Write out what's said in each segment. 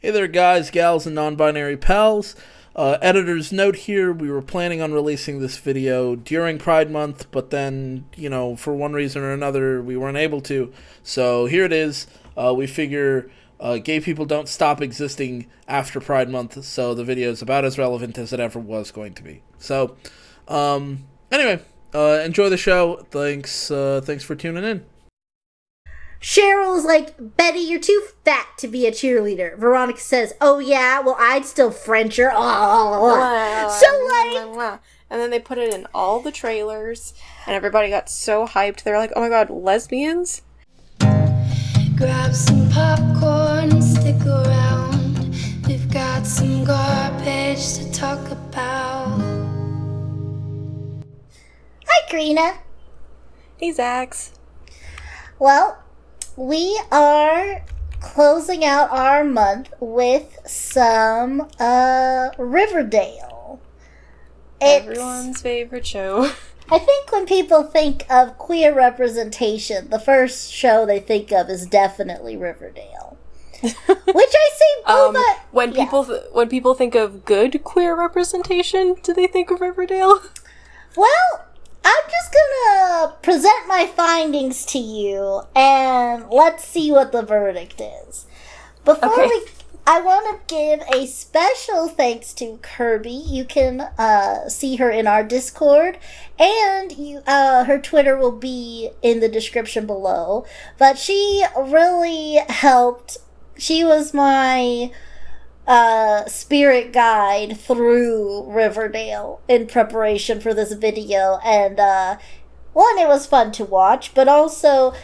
Hey there, guys, gals, and non-binary pals. Editor's note here, we were planning on releasing this video during Pride Month, but then, for one reason or another, we weren't able to. So here it is. We figure gay people don't stop existing after Pride Month, so the video is about as relevant as it ever was going to be. So, anyway, enjoy the show. Thanks for tuning in. Cheryl's like, Betty, you're too fat to be a cheerleader. Veronica says, oh yeah, well I'd still French her. So like... And then they put it in all the trailers, and everybody got so hyped. They're like, oh my god, lesbians? Grab some popcorn and stick around. We've got some garbage to talk about. Hi, Karina. Hey, Zax. Well, we are closing out our month with some Riverdale. Everyone's favorite show. I think when people think of queer representation, the first show they think of is definitely Riverdale. Which I see both when people think of good queer representation, do they think of Riverdale? Well, I'm just gonna present my findings to you, and let's see what the verdict is. I want to give a special thanks to Kirby. You can see her in our Discord, and her Twitter will be in the description below. But she really helped. She was my spirit guide through Riverdale in preparation for this video, and one, it was fun to watch, but also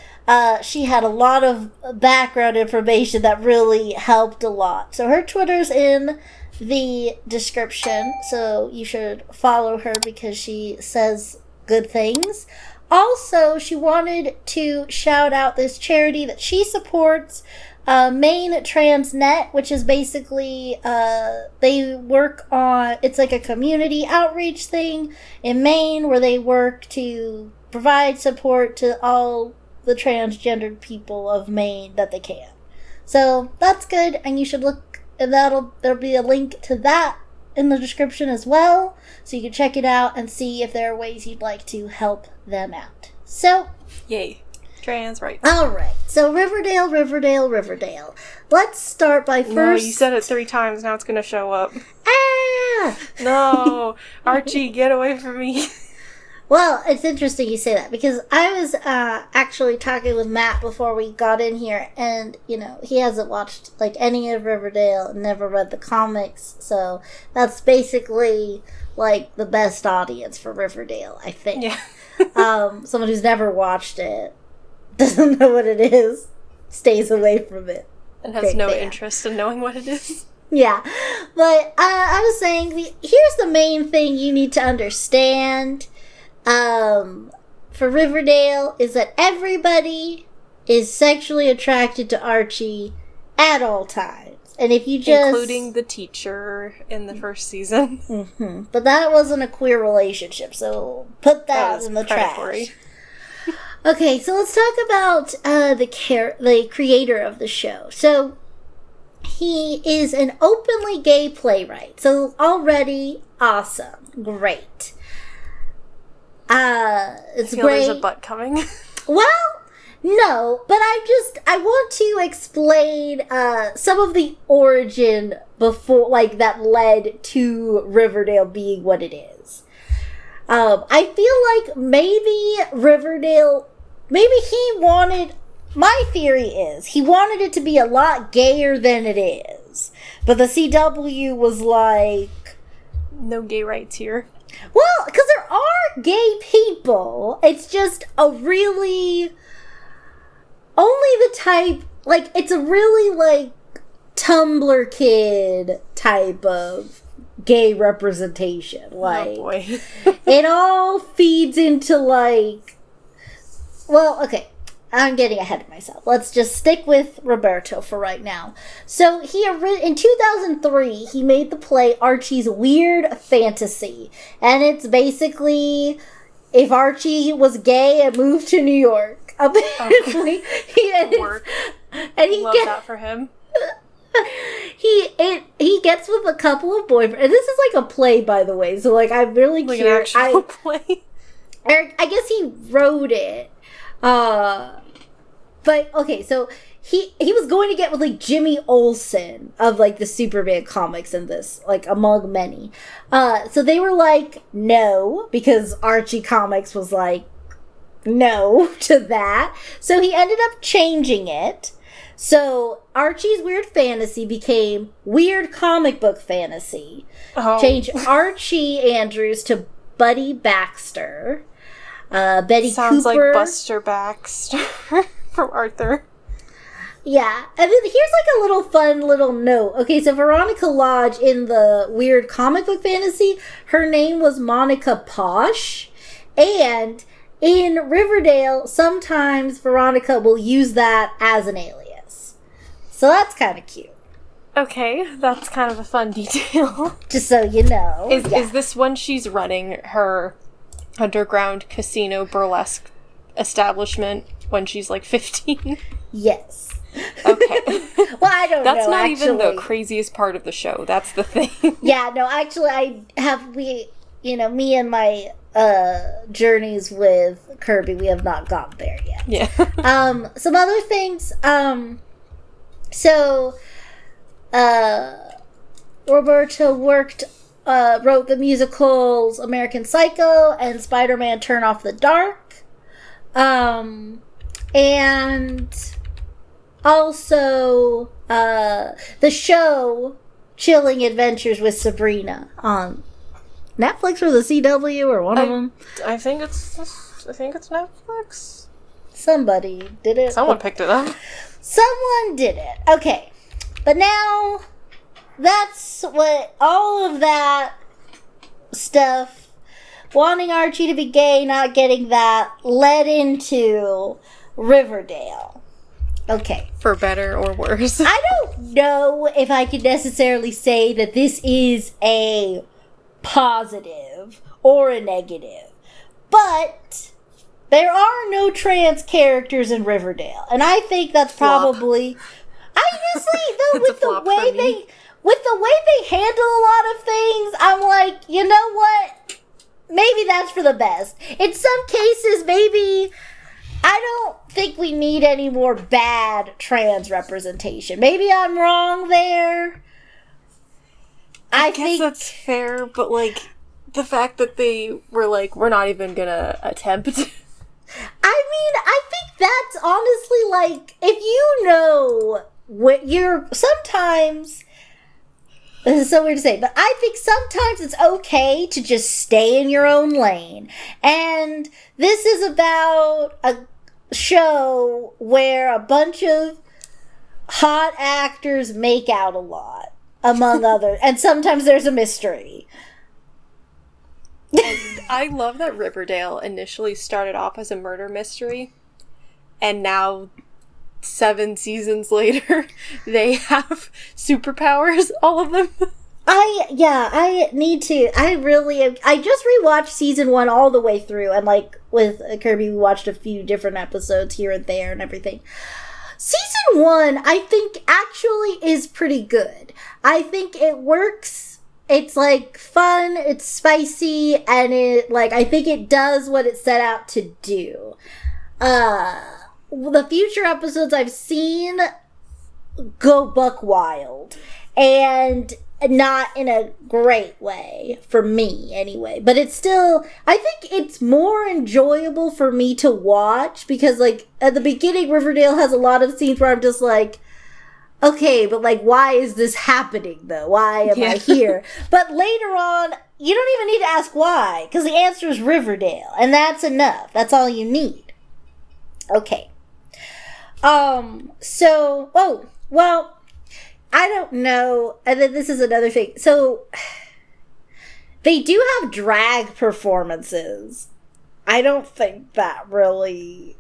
she had a lot of background information that really helped a lot. So her Twitter's in the description, so you should follow her because she says good things. Also, she wanted to shout out this charity that she supports, Maine Transnet, which is basically, they work on, it's like a community outreach thing in Maine where they work to provide support to all the transgendered people of Maine that they can. So that's good, and you should look, and there'll be a link to that in the description as well, so you can check it out and see if there are ways you'd like to help them out. So, yay. Trans rights. Alright, so Riverdale. Let's start by first... No, you said it 3 times, now it's gonna show up. Ah! No! Archie, get away from me. Well, it's interesting you say that, because I was actually talking with Matt before we got in here, and, he hasn't watched, any of Riverdale, never read the comics, so that's basically, the best audience for Riverdale, I think. Yeah. Someone who's never watched it, doesn't know what it is, stays away from it. And has no interest in knowing what it is. Yeah, but I was saying, here's the main thing you need to understand for Riverdale is that everybody is sexually attracted to Archie at all times. And if you just... Including the teacher in the first season. Mm-hmm. But that wasn't a queer relationship, so put that in the predatory. Trash. Okay, so let's talk about the creator of the show. So, he is an openly gay playwright. So, already awesome. Great. It's I feel great. There's a butt coming. Well, no, but I want to explain some of the origin before, that led to Riverdale being what it is. I feel like maybe Riverdale, he wanted, my theory is, he wanted it to be a lot gayer than it is. But the CW was like... No gay rights here. Well, because there are gay people. It's just a really... Only the type... it's a really, Tumblr kid type of gay representation. Oh, boy. It all feeds into, Well, okay. I'm getting ahead of myself. Let's just stick with Roberto for right now. So, in 2003, he made the play Archie's Weird Fantasy. And it's basically if Archie was gay and moved to New York. Apparently, Work. And he love that for him. He he gets with a couple of boyfriends. And this is like a play, by the way. So, like, I'm really Like curious. an actual play. I guess he wrote it. But, okay, so he was going to get with, like, Jimmy Olsen of, like, the Superman comics in this, like, among many. So they were like, no, because Archie Comics was like, no to that. So he ended up changing it. So Archie's Weird Fantasy became Weird Comic Book Fantasy. Oh. Change Archie Andrews to Buddy Baxter. Betty Sounds Cooper. like Buster Baxter from Arthur. Yeah. And then here's like a little fun little note. Okay, so Veronica Lodge in the Weird Comic Book Fantasy, her name was Monica Posh. And in Riverdale, sometimes Veronica will use that as an alias. So that's kind of cute. Okay, that's kind of a fun detail. Just so you know. Is this when she's running her underground casino burlesque establishment when she's like 15? Yes. Okay. Well, I don't know. That's not actually. even the craziest part of the show. That's the thing. Yeah, no, actually, me and my journeys with Kirby, we have not gotten there yet. Yeah. Some other things. Roberta wrote the musicals American Psycho and Spider-Man Turn Off the Dark. And also the show Chilling Adventures with Sabrina on Netflix or the CW or one of them. I think it's Netflix. Somebody did it. Someone picked it up. Someone did it. Okay. But now, that's what all of that stuff, wanting Archie to be gay, not getting that, led into Riverdale. Okay. For better or worse. I don't know if I could necessarily say that this is a positive or a negative, but there are no trans characters in Riverdale, and I think that's probably honestly though with the way they handle a lot of things, I'm like, you know what? Maybe that's for the best. In some cases, maybe I don't think we need any more bad trans representation. Maybe I'm wrong there. I guess think that's fair, but like the fact that they were like, we're not even gonna attempt. I mean, I think that's honestly like, if you know what you're, sometimes, this is so weird to say, but I think sometimes it's okay to just stay in your own lane. And this is about a show where a bunch of hot actors make out a lot, among others, and sometimes there's a mystery. I love that Riverdale initially started off as a murder mystery, and now 7 seasons later, they have superpowers, all of them. I need to. I just rewatched season 1 all the way through, and like with Kirby, we watched a few different episodes here and there and everything. Season 1, I think, actually is pretty good. I think it works. It's like fun, it's spicy, and I think it does what it set out to do. The future episodes I've seen go buck wild, and not in a great way, for me anyway, but it's still, I think it's more enjoyable for me to watch, because like at the beginning Riverdale has a lot of scenes where I'm just like, okay, but like, why is this happening though? Why am I here? But later on, you don't even need to ask why, because the answer is Riverdale, and that's enough. That's all you need. Okay. Well, I don't know, and then this is another thing. So, they do have drag performances. I don't think that really,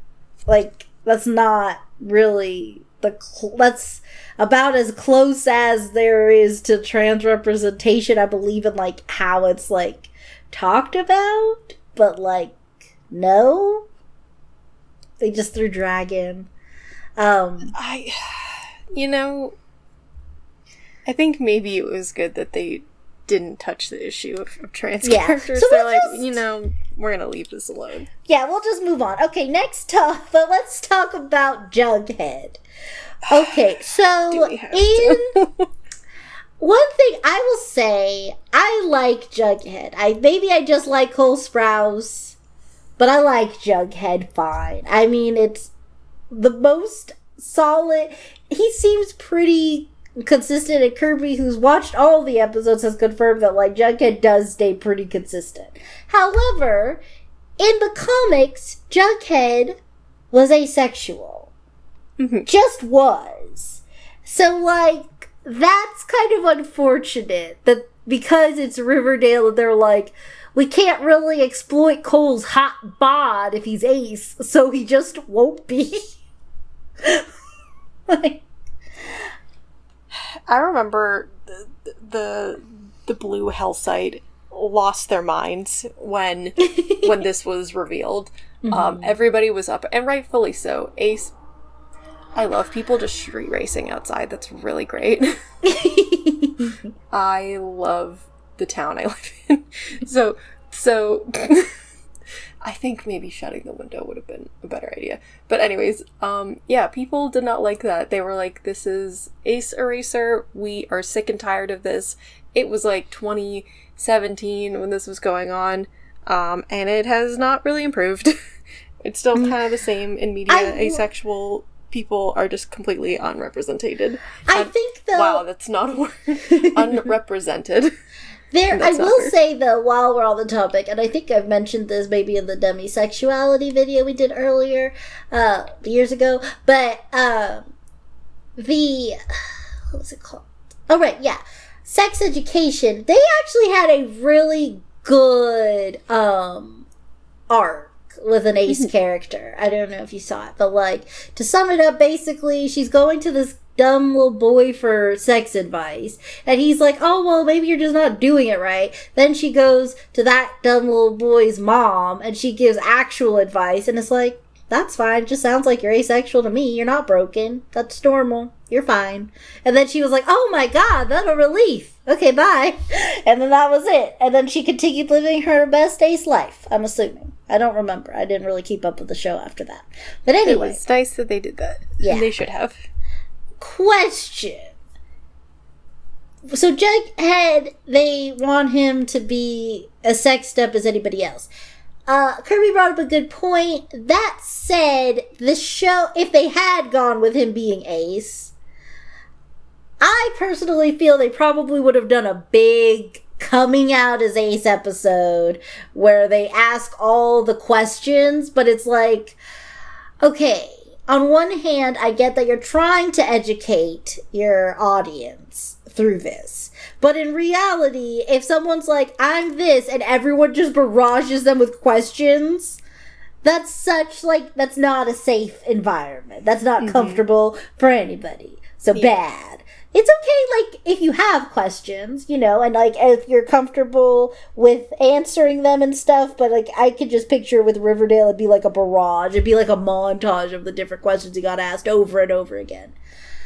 like, that's not really that's about as close as there is to trans representation, I believe, in like how it's like talked about, but like no, they just threw drag in. I think maybe it was good that they didn't touch the issue of trans Yeah. characters. So They're we'll like, just- we're gonna leave this alone. Yeah, we'll just move on. Okay, but let's talk about Jughead. Okay, Do so we have to? one thing I will say, I like Jughead. Maybe I just like Cole Sprouse, but I like Jughead fine. I mean, it's the most solid. He seems pretty consistent, and Kirby, who's watched all the episodes, has confirmed that like Jughead does stay pretty consistent. However, in the comics, Jughead was asexual. Mhm. Just was. So like that's kind of unfortunate that because it's Riverdale and they're like, we can't really exploit Cole's hot bod if he's ace, so he just won't be. Like, I remember the Blue Hell site lost their minds when this was revealed. Everybody was up, and rightfully so. Ace, I love people just street racing outside. That's really great. I love the town I live in. So I think maybe shutting the window would have been a better idea. But anyways, yeah, people did not like that. They were like, this is Ace Eraser. We are sick and tired of this. It was like 2017 when this was going on. And it has not really improved. It's still kind of the same in media. Asexual people are just completely unrepresented. I think though, wow, that's not a word. Unrepresented. I will say though, while we're on the topic, and I think I've mentioned this maybe in the demisexuality video we did earlier, years ago, but what was it called? Oh right, yeah, Sex Education. They actually had a really good arc with an ace character. I don't know if you saw it, but like, to sum it up, basically she's going to this dumb little boy for sex advice, and he's like, oh well, maybe you're just not doing it right. Then she goes to that dumb little boy's mom and she gives actual advice, and it's like, that's fine, just sounds like you're asexual to me, you're not broken, that's normal, you're fine. And then she was like, oh my god, what a relief, okay, bye. And then that was it, and then she continued living her best ace life, I'm assuming. I don't remember, I didn't really keep up with the show after that, but anyway, It was nice that they did that. Yeah. They should have. Question. So Jughead, they want him to be as sexed up as anybody else. Kirby brought up a good point. That said, the show, if they had gone with him being ace, I personally feel they probably would have done a big coming out as ace episode where they ask all the questions, but it's like, okay, on one hand, I get that you're trying to educate your audience through this. But in reality, if someone's like, I'm this, and everyone just barrages them with questions, that's not a safe environment. That's not comfortable for anybody. So bad. It's okay, like, if you have questions, and, like, if you're comfortable with answering them and stuff, but, like, I could just picture with Riverdale, it'd be like a barrage. It'd be like a montage of the different questions you got asked over and over again.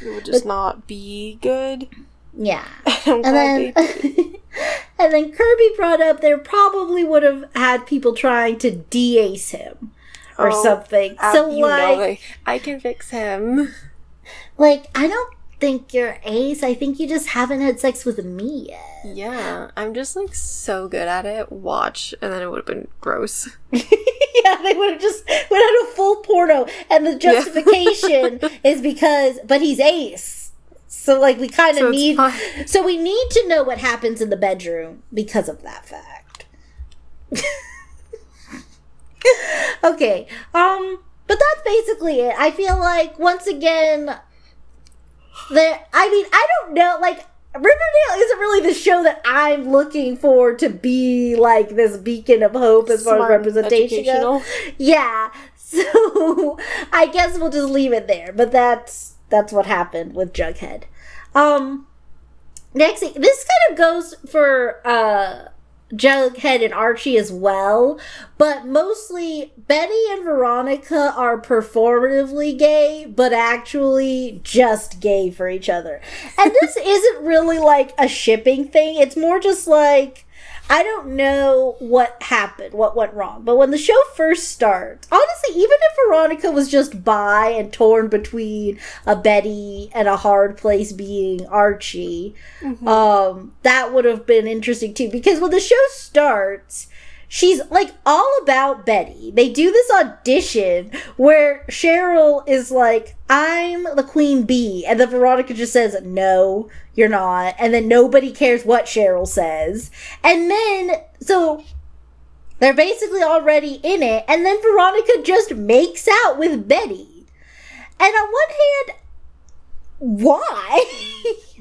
It would just not be good. Yeah. I'm glad they did. And then Kirby brought up there probably would have had people trying to de-ace him or something. So, I can fix him. Like, I don't think you're ace. I think you just haven't had sex with me yet. Yeah, I'm just like so good at it. Watch, and then it would have been gross. Yeah, they would have just went on a full porno, and the justification is because, but he's ace. So like we kind of need, so we need to know what happens in the bedroom because of that fact. Okay, but that's basically it. I feel like once again. I don't know, like, Riverdale isn't really the show that I'm looking for to be, like, this beacon of hope as far as representation goes. Yeah, so I guess we'll just leave it there, but that's what happened with Jughead. Next thing, this kind of goes for, Jughead and Archie as well, but mostly Betty and Veronica are performatively gay, but actually just gay for each other. And this isn't really like a shipping thing, it's more just like, I don't know what happened, what went wrong, but when the show first starts, honestly, even if Veronica was just bi and torn between a Betty and a hard place being Archie, that would have been interesting too, because when the show starts, she's like all about Betty. They do this audition where Cheryl is like, I'm the queen bee, and then Veronica just says, no, you're not, and then nobody cares what Cheryl says, and then, so, they're basically already in it, and then Veronica just makes out with Betty. And on one hand, why?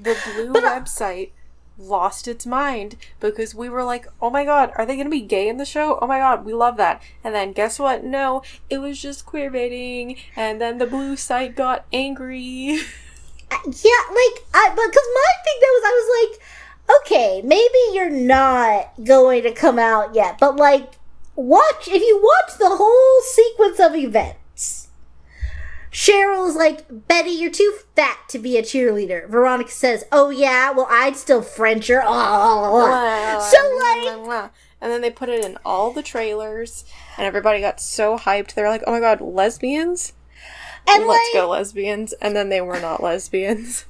The Blue website lost its mind because we were like, oh my god, are they gonna be gay in the show? Oh my god, we love that. And then guess what? No, it was just queerbaiting, and then the Blue site got angry. Yeah, like, because my thing though was, I was like, okay, maybe you're not going to come out yet, but like, if you watch the whole sequence of events, Cheryl's like, Betty, you're too fat to be a cheerleader. Veronica says, oh yeah, well I'd still French her. So like, and then they put it in all the trailers, and everybody got so hyped. They were like, oh my god, lesbians? And let's go lesbians. And then they were not lesbians.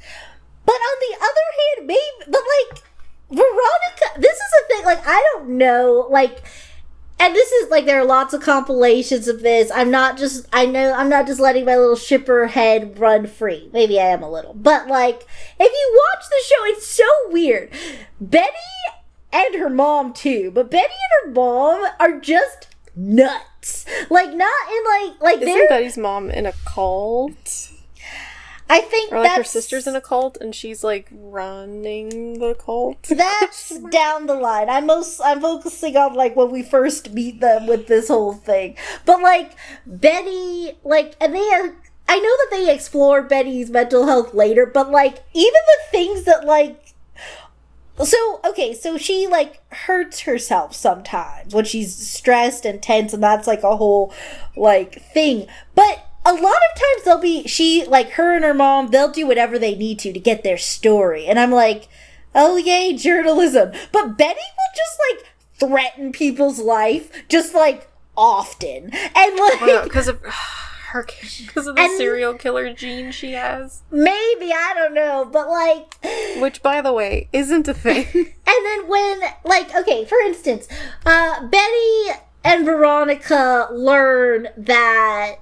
But on the other hand, maybe, but like, Veronica, this is a thing, like, I don't know, like, and this is, like, there are lots of compilations of this. I'm not just letting my little shipper head run free. Maybe I am a little. But, like, if you watch the show, it's so weird. Betty and her mom, too. But Betty and her mom are just nuts. Like, not in, like Isn't Betty's mom in a cult? I think or like her sister's in a cult and she's like running the cult. That's down the line. I'm focusing on like when we first meet them with this whole thing. But like Betty, like, and I know that they explore Betty's mental health later, but like even the things that like, so she like hurts herself sometimes when she's stressed and tense, and that's like a whole like thing. But a lot of times her and her mom, they'll do whatever they need to get their story. And I'm like, oh yay, journalism. But Betty will just like threaten people's life just like often. And like, because of the serial killer gene she has. Maybe, I don't know, but like, which by the way isn't a thing. And then when like, okay, for instance, Betty and Veronica learn that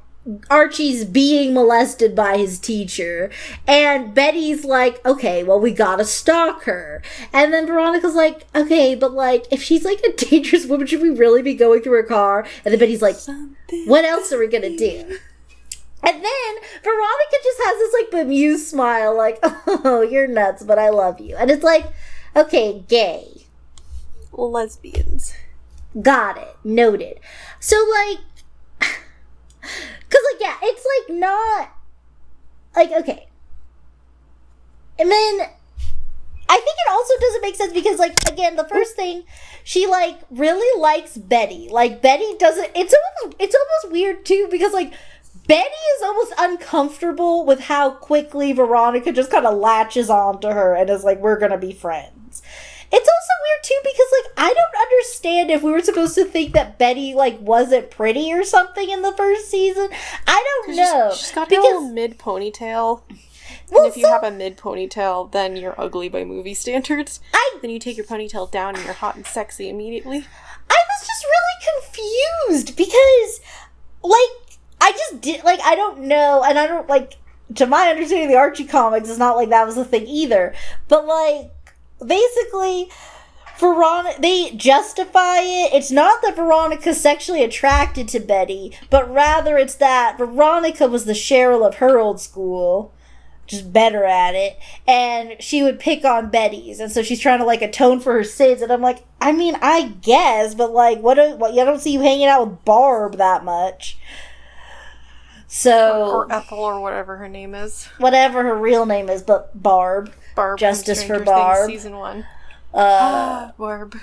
Archie's being molested by his teacher, and Betty's like, okay, well, we gotta stalk her. And then Veronica's like, okay, but like, if she's like a dangerous woman, should we really be going through her car? And then Betty's like, what else are we gonna do? And then Veronica just has this like bemused smile, like, oh, you're nuts, but I love you. And it's like, okay, gay. Lesbians. Got it. Noted. So like, because, like, yeah, it's, like, not, like, okay. And then, I think it also doesn't make sense because, like, again, the first thing, she, like, really likes Betty. Like, Betty doesn't, it's almost weird, too, because, like, Betty is almost uncomfortable with how quickly Veronica just kind of latches onto her and is like, we're gonna be friends. It's also weird, too, because, like, I don't understand if we were supposed to think that Betty, like, wasn't pretty or something in the first season. I don't know. She's got a little mid-ponytail. Well, and if you have a mid-ponytail, then you're ugly by movie standards. Then you take your ponytail down and you're hot and sexy immediately. I was just really confused because, like, I just did, like, I don't know, and I don't, like, to my understanding, the Archie comics, it's not like that was the thing either. But, like, basically, they justify it. It's not that Veronica's sexually attracted to Betty, but rather it's that Veronica was the Cheryl of her old school, just better at it, and she would pick on Betty's, and so she's trying to, like, atone for her sins. And I'm like, I mean, I guess, but, like, what? I don't see you hanging out with Barb that much. So, or Ethel, or whatever her name is. Whatever her real name is, but Barb. Barb. Justice from for Barb. Season 1. Barb.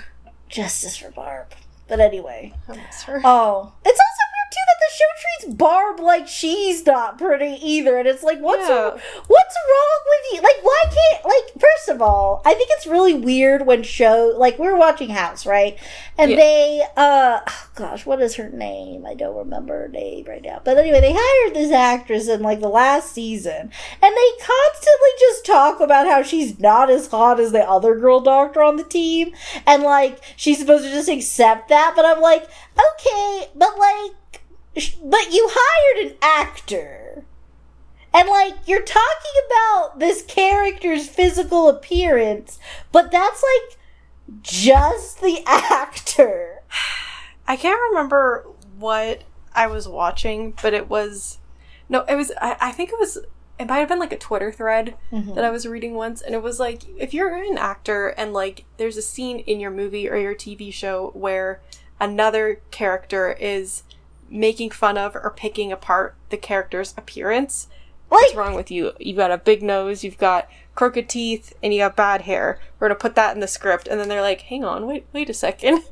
Justice for Barb. But anyway. I miss her. Oh. It's also weird, too, that the show treats Barb like she's not pretty either. And it's like, what's wrong with you? Like, why can't, like, first of all, I think it's really weird when like, we were watching House, right? And they, oh gosh, what is her name? I don't remember her name right now. But anyway, they hired this actress in, like, the last season. And they constantly just talk about how she's not as hot as the other girl doctor on the team. And, like, she's supposed to just accept that. But I'm like, okay, but, like, but you hired an actor. And, like, you're talking about this character's physical appearance, but that's, like, just the actor. I can't remember what I was watching, but it was... No, it was... I think it was... It might have been, like, a Twitter thread that I was reading once, and it was, like, if you're an actor and, like, there's a scene in your movie or your TV show where another character is making fun of or picking apart the character's appearance, what's wrong with you? You've got a big nose, you've got crooked teeth, and you got bad hair. We're gonna put that in the script. And then they're like, hang on, wait a second.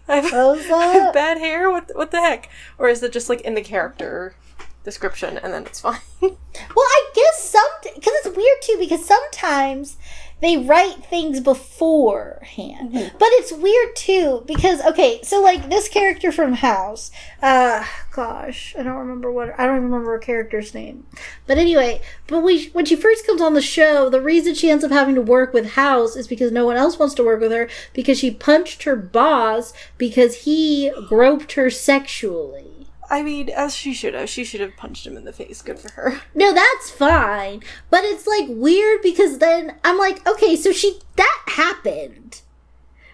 I have bad hair? What the heck? Or is it just, like, in the character description, and then it's fine? Well, I guess because it's weird, too, because sometimes they write things beforehand. But it's weird, too, because, okay, so, like, this character from House, gosh, I don't even remember her character's name. But anyway, when she first comes on the show, the reason she ends up having to work with House is because no one else wants to work with her, because she punched her boss because he groped her sexually. I mean, as she should have. She should have punched him in the face. Good for her. No, that's fine. But it's, like, weird because then I'm like, okay, so that happened.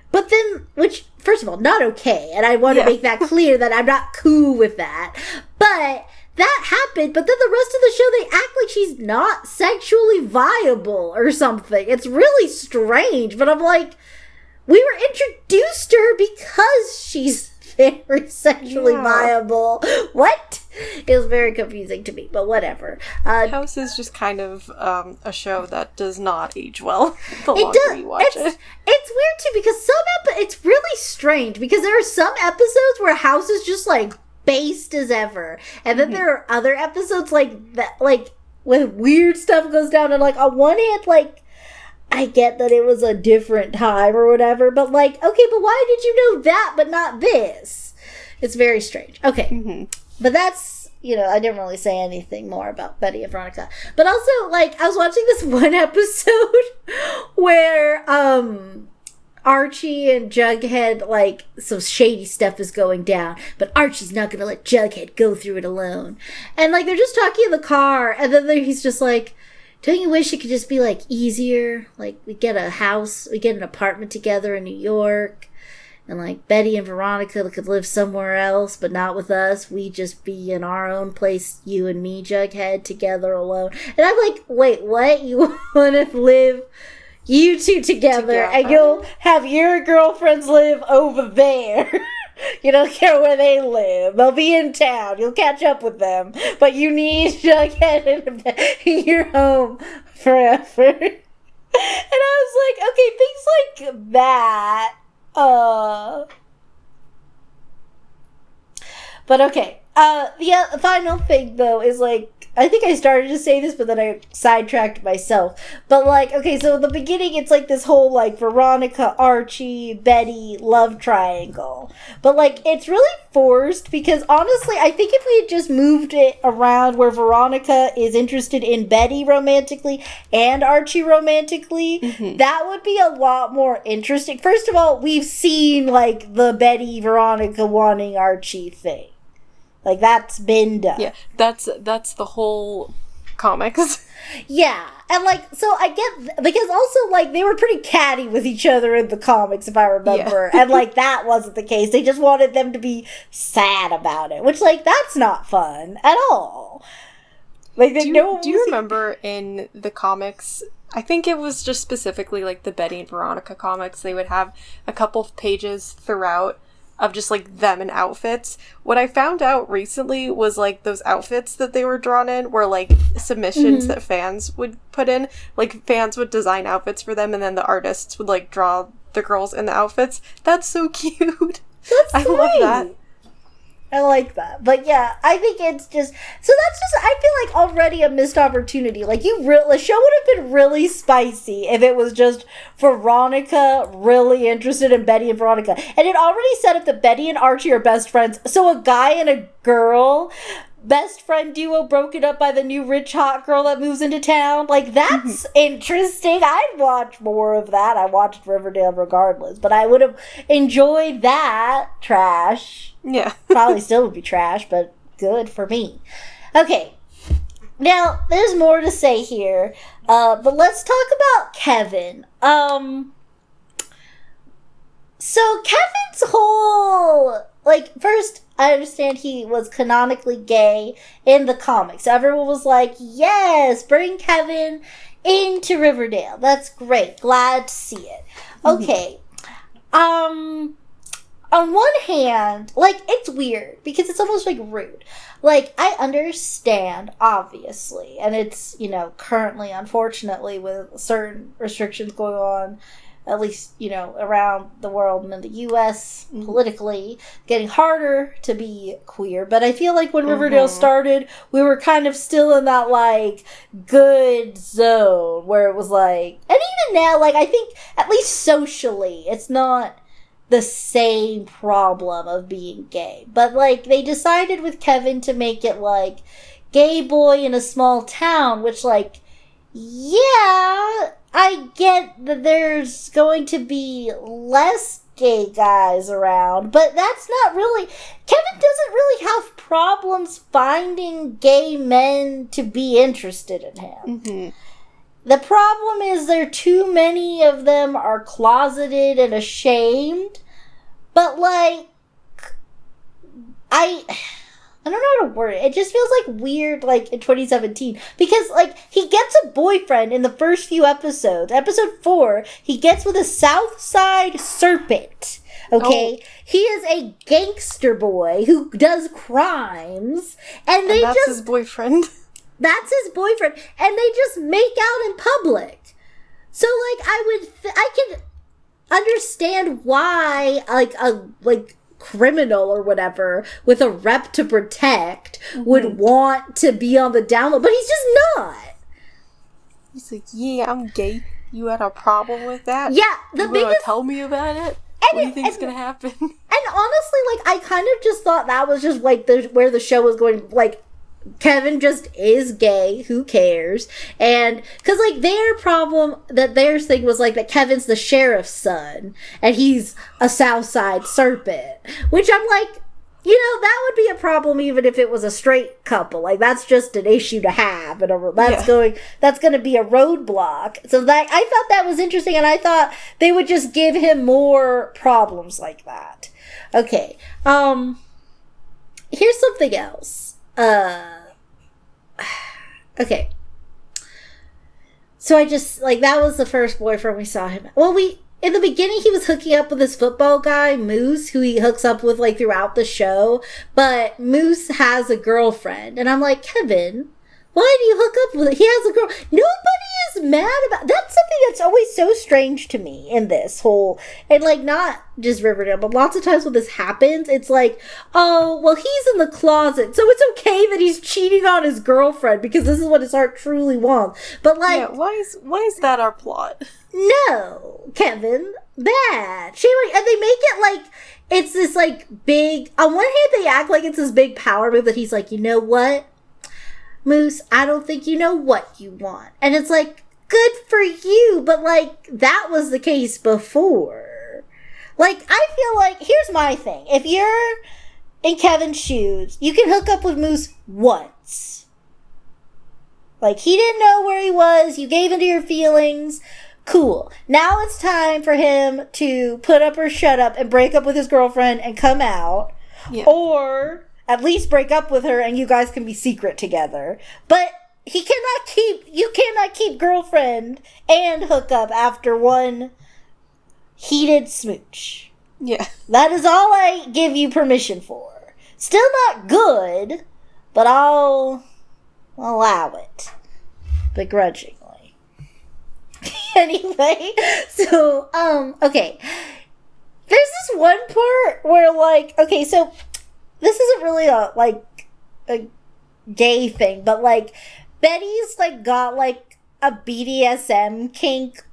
But then, which, first of all, not okay. And I want to make that clear that I'm not cool with that. But that happened. But then the rest of the show, they act like she's not sexually viable or something. It's really strange. But I'm like, we were introduced to her because she's very sexually viable. What? It was very confusing to me, but whatever. House is just kind of a show that does not age well the longer you watch it. It's weird too because it's really strange because there are some episodes where House is just like based as ever, and then there are other episodes like that, like when weird stuff goes down, and like on one hand, like, I get that it was a different time or whatever, but like, okay, but why did you know that but not this? It's very strange. Okay. But that's, I didn't really say anything more about Betty and Veronica. But also, like, I was watching this one episode where Archie and Jughead, like, some shady stuff is going down, but Archie's not gonna let Jughead go through it alone. And, like, they're just talking in the car, and then he's just like, don't you wish it could just be, like, easier? Like, we get an apartment together in New York, and, like, Betty and Veronica could live somewhere else, but not with us. We just be in our own place, you and me, Jughead, together alone. And I'm like, wait, what? You want to live, you two together, and you'll have your girlfriends live over there. You don't care where they live. They'll be in town. You'll catch up with them. But you need Jughead in your home forever. And I was like, okay, things like that. But okay. The final thing, though, is like, I think I started to say this, but then I sidetracked myself. But, like, okay, so in the beginning, it's, like, this whole, like, Veronica, Archie, Betty love triangle. But, like, it's really forced because, honestly, I think if we had just moved it around where Veronica is interested in Betty romantically and Archie romantically, that would be a lot more interesting. First of all, we've seen, like, the Betty-Veronica wanting Archie thing. Like, that's been done. Yeah, that's the whole comics. Yeah, and, like, so I get, because also, like, they were pretty catty with each other in the comics, if I remember, and, like, that wasn't the case. They just wanted them to be sad about it, which, like, that's not fun at all. Like, do you remember in the comics, I think it was just specifically, like, the Betty and Veronica comics, they would have a couple of pages throughout of just, like, them in outfits. What I found out recently was, like, those outfits that they were drawn in were, like, submissions that fans would put in. Like, fans would design outfits for them, and then the artists would, like, draw the girls in the outfits. That's so cute. That's I love that. I like that. But yeah, I think it's just... So that's just... I feel like already a missed opportunity. Like, the show would have been really spicy if it was just Veronica really interested in Betty and Veronica. And it already set up that Betty and Archie are best friends. So a guy and a girl... best friend duo broken up by the new rich hot girl that moves into town. Like, that's interesting. I'd watch more of that. I watched Riverdale regardless, but I would have enjoyed that. Trash. Yeah. Probably still would be trash, but good for me. Okay. Now, there's more to say here, but let's talk about Kevin. So Kevin's whole... Like, first, I understand he was canonically gay in the comics. Everyone was like, yes, bring Kevin into Riverdale. That's great. Glad to see it. Okay. On one hand, like, it's weird because it's almost, like, rude. Like, I understand, obviously, and it's, currently, unfortunately, with certain restrictions going on, at least, around the world and in the U.S. politically, getting harder to be queer. But I feel like when Riverdale started, we were kind of still in that, like, good zone where it was like... And even now, like, I think, at least socially, it's not the same problem of being gay. But, like, they decided with Kevin to make it, like, gay boy in a small town, which, like, yeah... I get that there's going to be less gay guys around, but that's not really... Kevin doesn't really have problems finding gay men to be interested in him. The problem is too many of them are closeted and ashamed, but, like, I don't know how to word it. It just feels like weird, like, in 2017. Because, like, he gets a boyfriend in the first few episodes. Episode 4, he gets with a Southside Serpent. Okay? Oh. He is a gangster boy who does crimes. And that's his boyfriend. That's his boyfriend. And they just make out in public. So, like, I can understand why, like, criminal or whatever with a rep to protect would want to be on the down low, but he's just not. He's like, yeah, I'm gay. You had a problem with that? Yeah, you wanna tell me about it? What do you think's gonna happen? And honestly, like, I kind of just thought that was just like where the show was going. Like, Kevin just is gay. Who cares? And because, like, their thing was like that Kevin's the sheriff's son and he's a Southside Serpent, which I'm like, that would be a problem even if it was a straight couple. Like, that's just an issue to have, and that's going to be a roadblock. So that I thought that was interesting, and I thought they would just give him more problems like that. Okay, here's something else. Okay. So I just, like, that was the first boyfriend we saw him. Well, in the beginning, he was hooking up with this football guy, Moose, who he hooks up with, like, throughout the show. But Moose has a girlfriend. And I'm like, Kevin, why do you hook up with it? He has a girl. Nobody is mad about... That's something that's always so strange to me in this whole... And, like, not just Riverdale, but lots of times when this happens, it's like, oh, well, he's in the closet, so it's okay that he's cheating on his girlfriend because this is what his heart truly wants. But, like... Yeah, why is that our plot? No, Kevin, bad. And they make it like it's this, like, big... On one hand, they act like it's this big power move that he's like, you know what? Moose, I don't think you know what you want. And it's like, good for you, but, like, that was the case before. Like, I feel like, here's my thing. If you're in Kevin's shoes, you can hook up with Moose once. Like, he didn't know where he was, you gave into your feelings, cool. Now it's time for him to put up or shut up and break up with his girlfriend and come out. Yeah. Or... at least break up with her and you guys can be secret together. But you cannot keep girlfriend and hook up after one heated smooch. Yeah. That is all I give you permission for. Still not good, but I'll allow it. Begrudgingly. Anyway, so, okay. There's this one part where, like, okay, so this isn't really a gay thing, but, like, Betty's, like, got, like, a BDSM kink,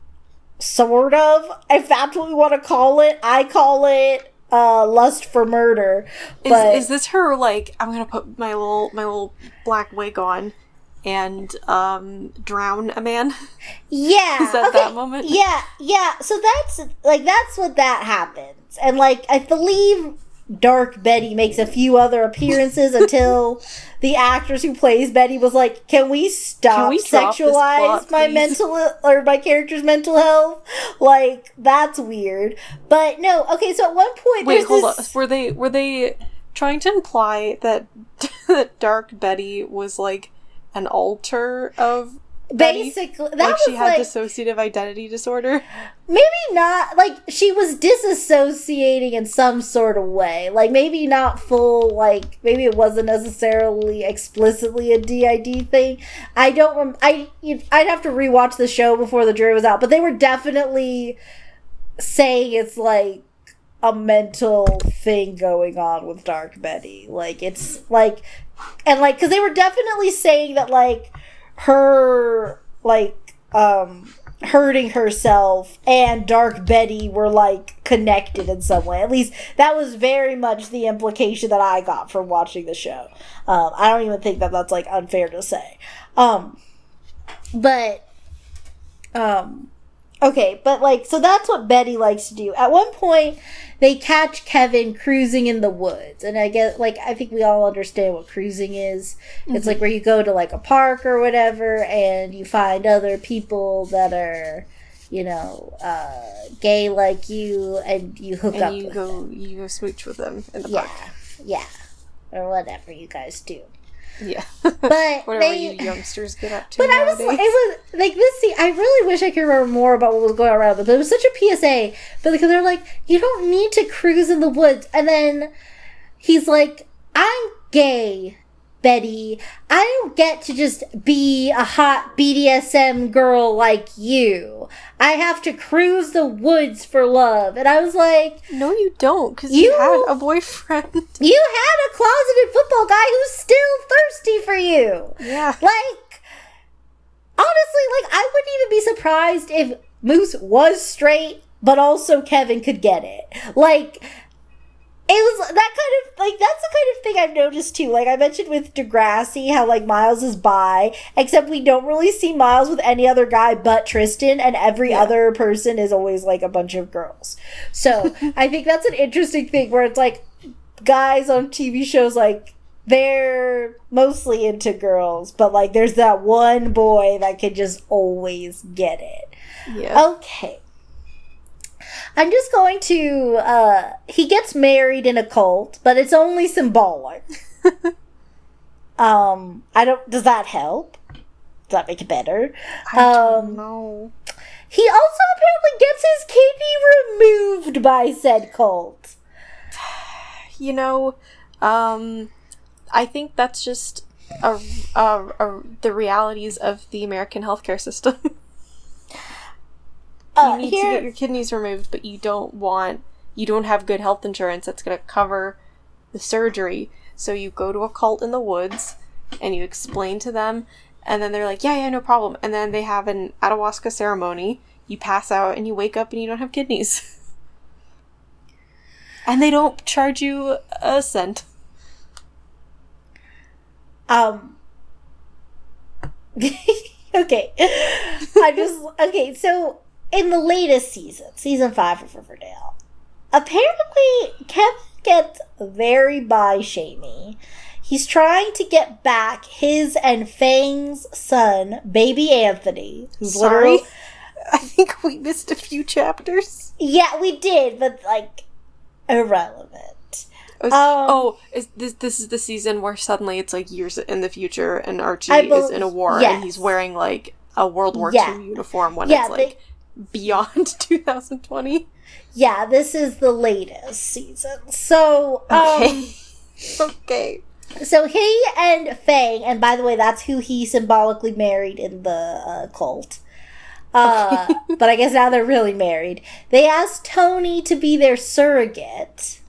sort of, if that's what we want to call it. I call it, lust for murder. But Is this her, like, I'm gonna put my little black wig on and drown a man? Yeah. Is that that moment? Yeah. So that's what that happens. And, like, I believe Dark Betty makes a few other appearances until the actress who plays Betty was like, can we drop sexualize plot, my character's mental health? Like, that's weird. But no, okay, so at one point wait, hold on. Were they trying to imply that that Dark Betty was like an alter of Betty? Basically, that like was she had dissociative identity disorder? Maybe not, like, she was disassociating in some sort of way. Like, maybe not full, like, maybe it wasn't necessarily explicitly a DID thing. I'd have to rewatch the show before the jury was out, but they were definitely saying it's, like, a mental thing going on with Dark Betty. Like, it's, like, and, like, because they were definitely saying that, like, her, like, hurting herself and Dark Betty were, like, connected in some way. At least that was very much the implication that I got from watching the show. I don't even think that that's, like, unfair to say. Okay, but, like, so that's what Betty likes to do. At one point, they catch Kevin cruising in the woods. And I guess, like, I think we all understand what cruising is. Mm-hmm. It's, like, where you go to, like, a park or whatever, and you find other people that are, you know, gay like you, and you hook up with them. You go smooch with them in the park. Yeah. Or whatever you guys do. Yeah. But whatever you youngsters get up to. But nowadays. it was like this scene, I really wish I could remember more about what was going on around, but it was such a PSA. But because they're like, you don't need to cruise in the woods. And then he's like, I'm gay, Betty. I don't get to just be a hot BDSM girl like you. I have to cruise the woods for love. And I was like, no, you don't, because you had a boyfriend. You had a closeted football guy who's still thirsty for you. Yeah. Like, honestly, like, I wouldn't even be surprised if Moose was straight, but also Kevin could get it. Like, it was that kind of, like, that's the kind of thing I've noticed, too. Like, I mentioned with Degrassi how, like, Miles is bi, except we don't really see Miles with any other guy but Tristan, and every other person is always, like, a bunch of girls. So, I think that's an interesting thing where it's, like, guys on TV shows, like, they're mostly into girls, but, like, there's that one boy that can just always get it. Yeah. Okay. I'm just going to, he gets married in a cult, but it's only symbolic. Does that help? Does that make it better? I don't know. He also apparently gets his kidney removed by said cult. You know, I think that's just the realities of the American healthcare system. You need to get your kidneys removed, but you don't have good health insurance that's going to cover the surgery. So you go to a cult in the woods and you explain to them, and then they're like, yeah, no problem. And then they have an ayahuasca ceremony. You pass out and you wake up and you don't have kidneys. And they don't charge you a cent. Okay. So in the latest season 5 of Riverdale, apparently Kevin gets very bi-shamey. He's trying to get back his and Fang's son, baby Anthony. Sorry? I think we missed a few chapters. Yeah, we did, but, like, irrelevant. This is the season where suddenly it's, like, years in the future and Archie is in a war and he's wearing, like, a World War II uniform when it's, like, beyond 2020? Yeah, this is the latest season. So, Okay. So he and Fang, and by the way, that's who he symbolically married in the cult, But I guess now they're really married. They asked Tony to be their surrogate.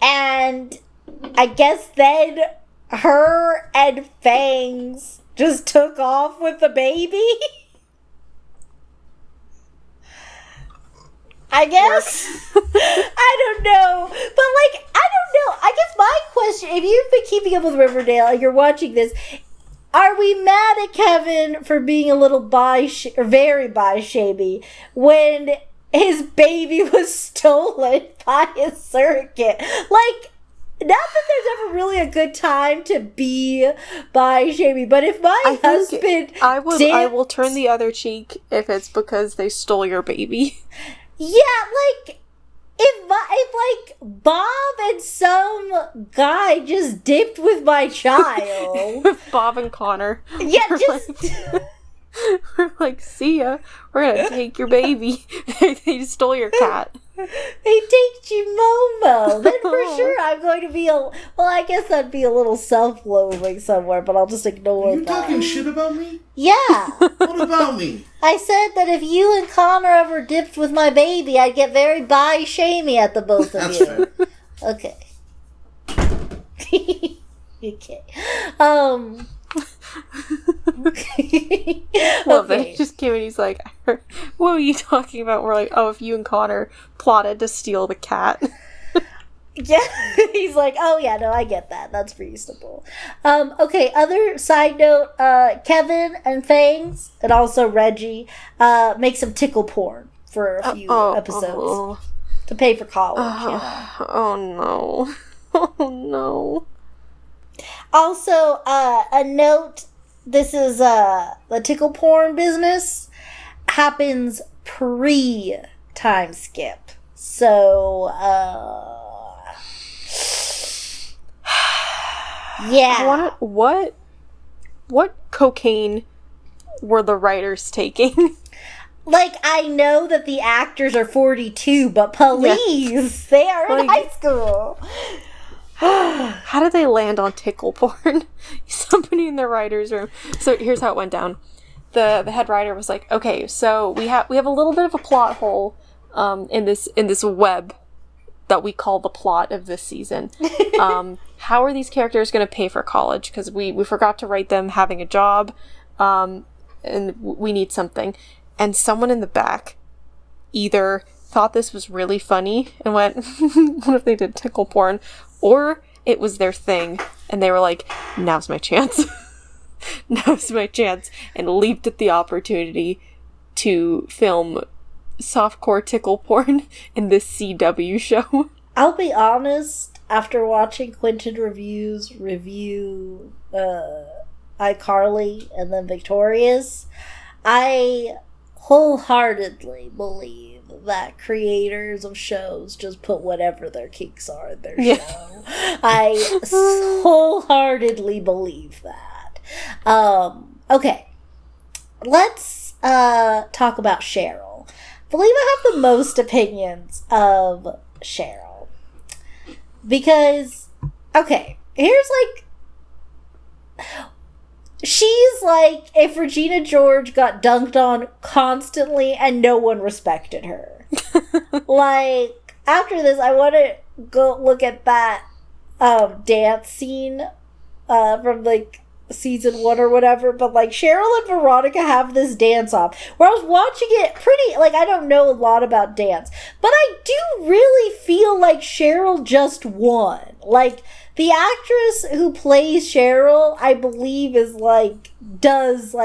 And I guess then her and Fangs just took off with the baby. I guess. I don't know. But, like, I don't know. I guess my question, if you've been keeping up with Riverdale and you're watching this, are we mad at Kevin for being a little very bi-shamey when his baby was stolen by his surrogate? Like, not that there's ever really a good time to be bi-shamey, but if my husband I will turn the other cheek if it's because they stole your baby. Yeah, like, if like, Bob and some guy just dipped with my child. With Bob and Connor. Yeah, just... We're like, see ya. We're gonna take your baby. They stole your cat. They take Momo. Then for sure I'm going to be well, I guess that'd be a little self-loathing somewhere, but I'll just ignore that. You talking shit about me? Yeah. What about me? I said that if you and Connor ever dipped with my baby, I'd get very bi-shamey at the both of you. Fair. Okay. Okay. Well, then he just came and he's like, what were you talking about? We're like, oh, if you and Connor plotted to steal the cat. Yeah, he's like, oh yeah, no, I get that. That's reasonable. Okay, other side note, Kevin and Fangs, and also Reggie, make some tickle porn for a few episodes to pay for college. You know? Oh no. Oh no. Also, a note, this is, the tickle porn business happens pre-time skip. So, yeah. What cocaine were the writers taking? Like, I know that the actors are 42, but please, they are in high school. How did they land on tickle porn? Somebody in the writer's room. So here's how it went down. The head writer was like, okay, so we have a little bit of a plot hole in this web that we call the plot of this season. How are these characters going to pay for college? Because we forgot to write them having a job, and we need something. And someone in the back either thought this was really funny and went, what if they did tickle porn? Or it was their thing, and they were like, now's my chance. Now's my chance. And leaped at the opportunity to film softcore tickle porn in this CW show. I'll be honest, after watching Quentin review iCarly and then Victorious, I wholeheartedly believe that creators of shows just put whatever their kinks are in their show. I wholeheartedly believe that. Okay. Let's talk about Cheryl. I believe I have the most opinions of Cheryl. Because, okay, here's like... She's like if Regina George got dunked on constantly and no one respected her. Like, after this, I want to go look at that dance scene from, like, season 1 or whatever, but, like, Cheryl and Veronica have this dance-off where I was watching it pretty, like, I don't know a lot about dance, but I do really feel like Cheryl just won. Like, the actress who plays Cheryl, I believe, does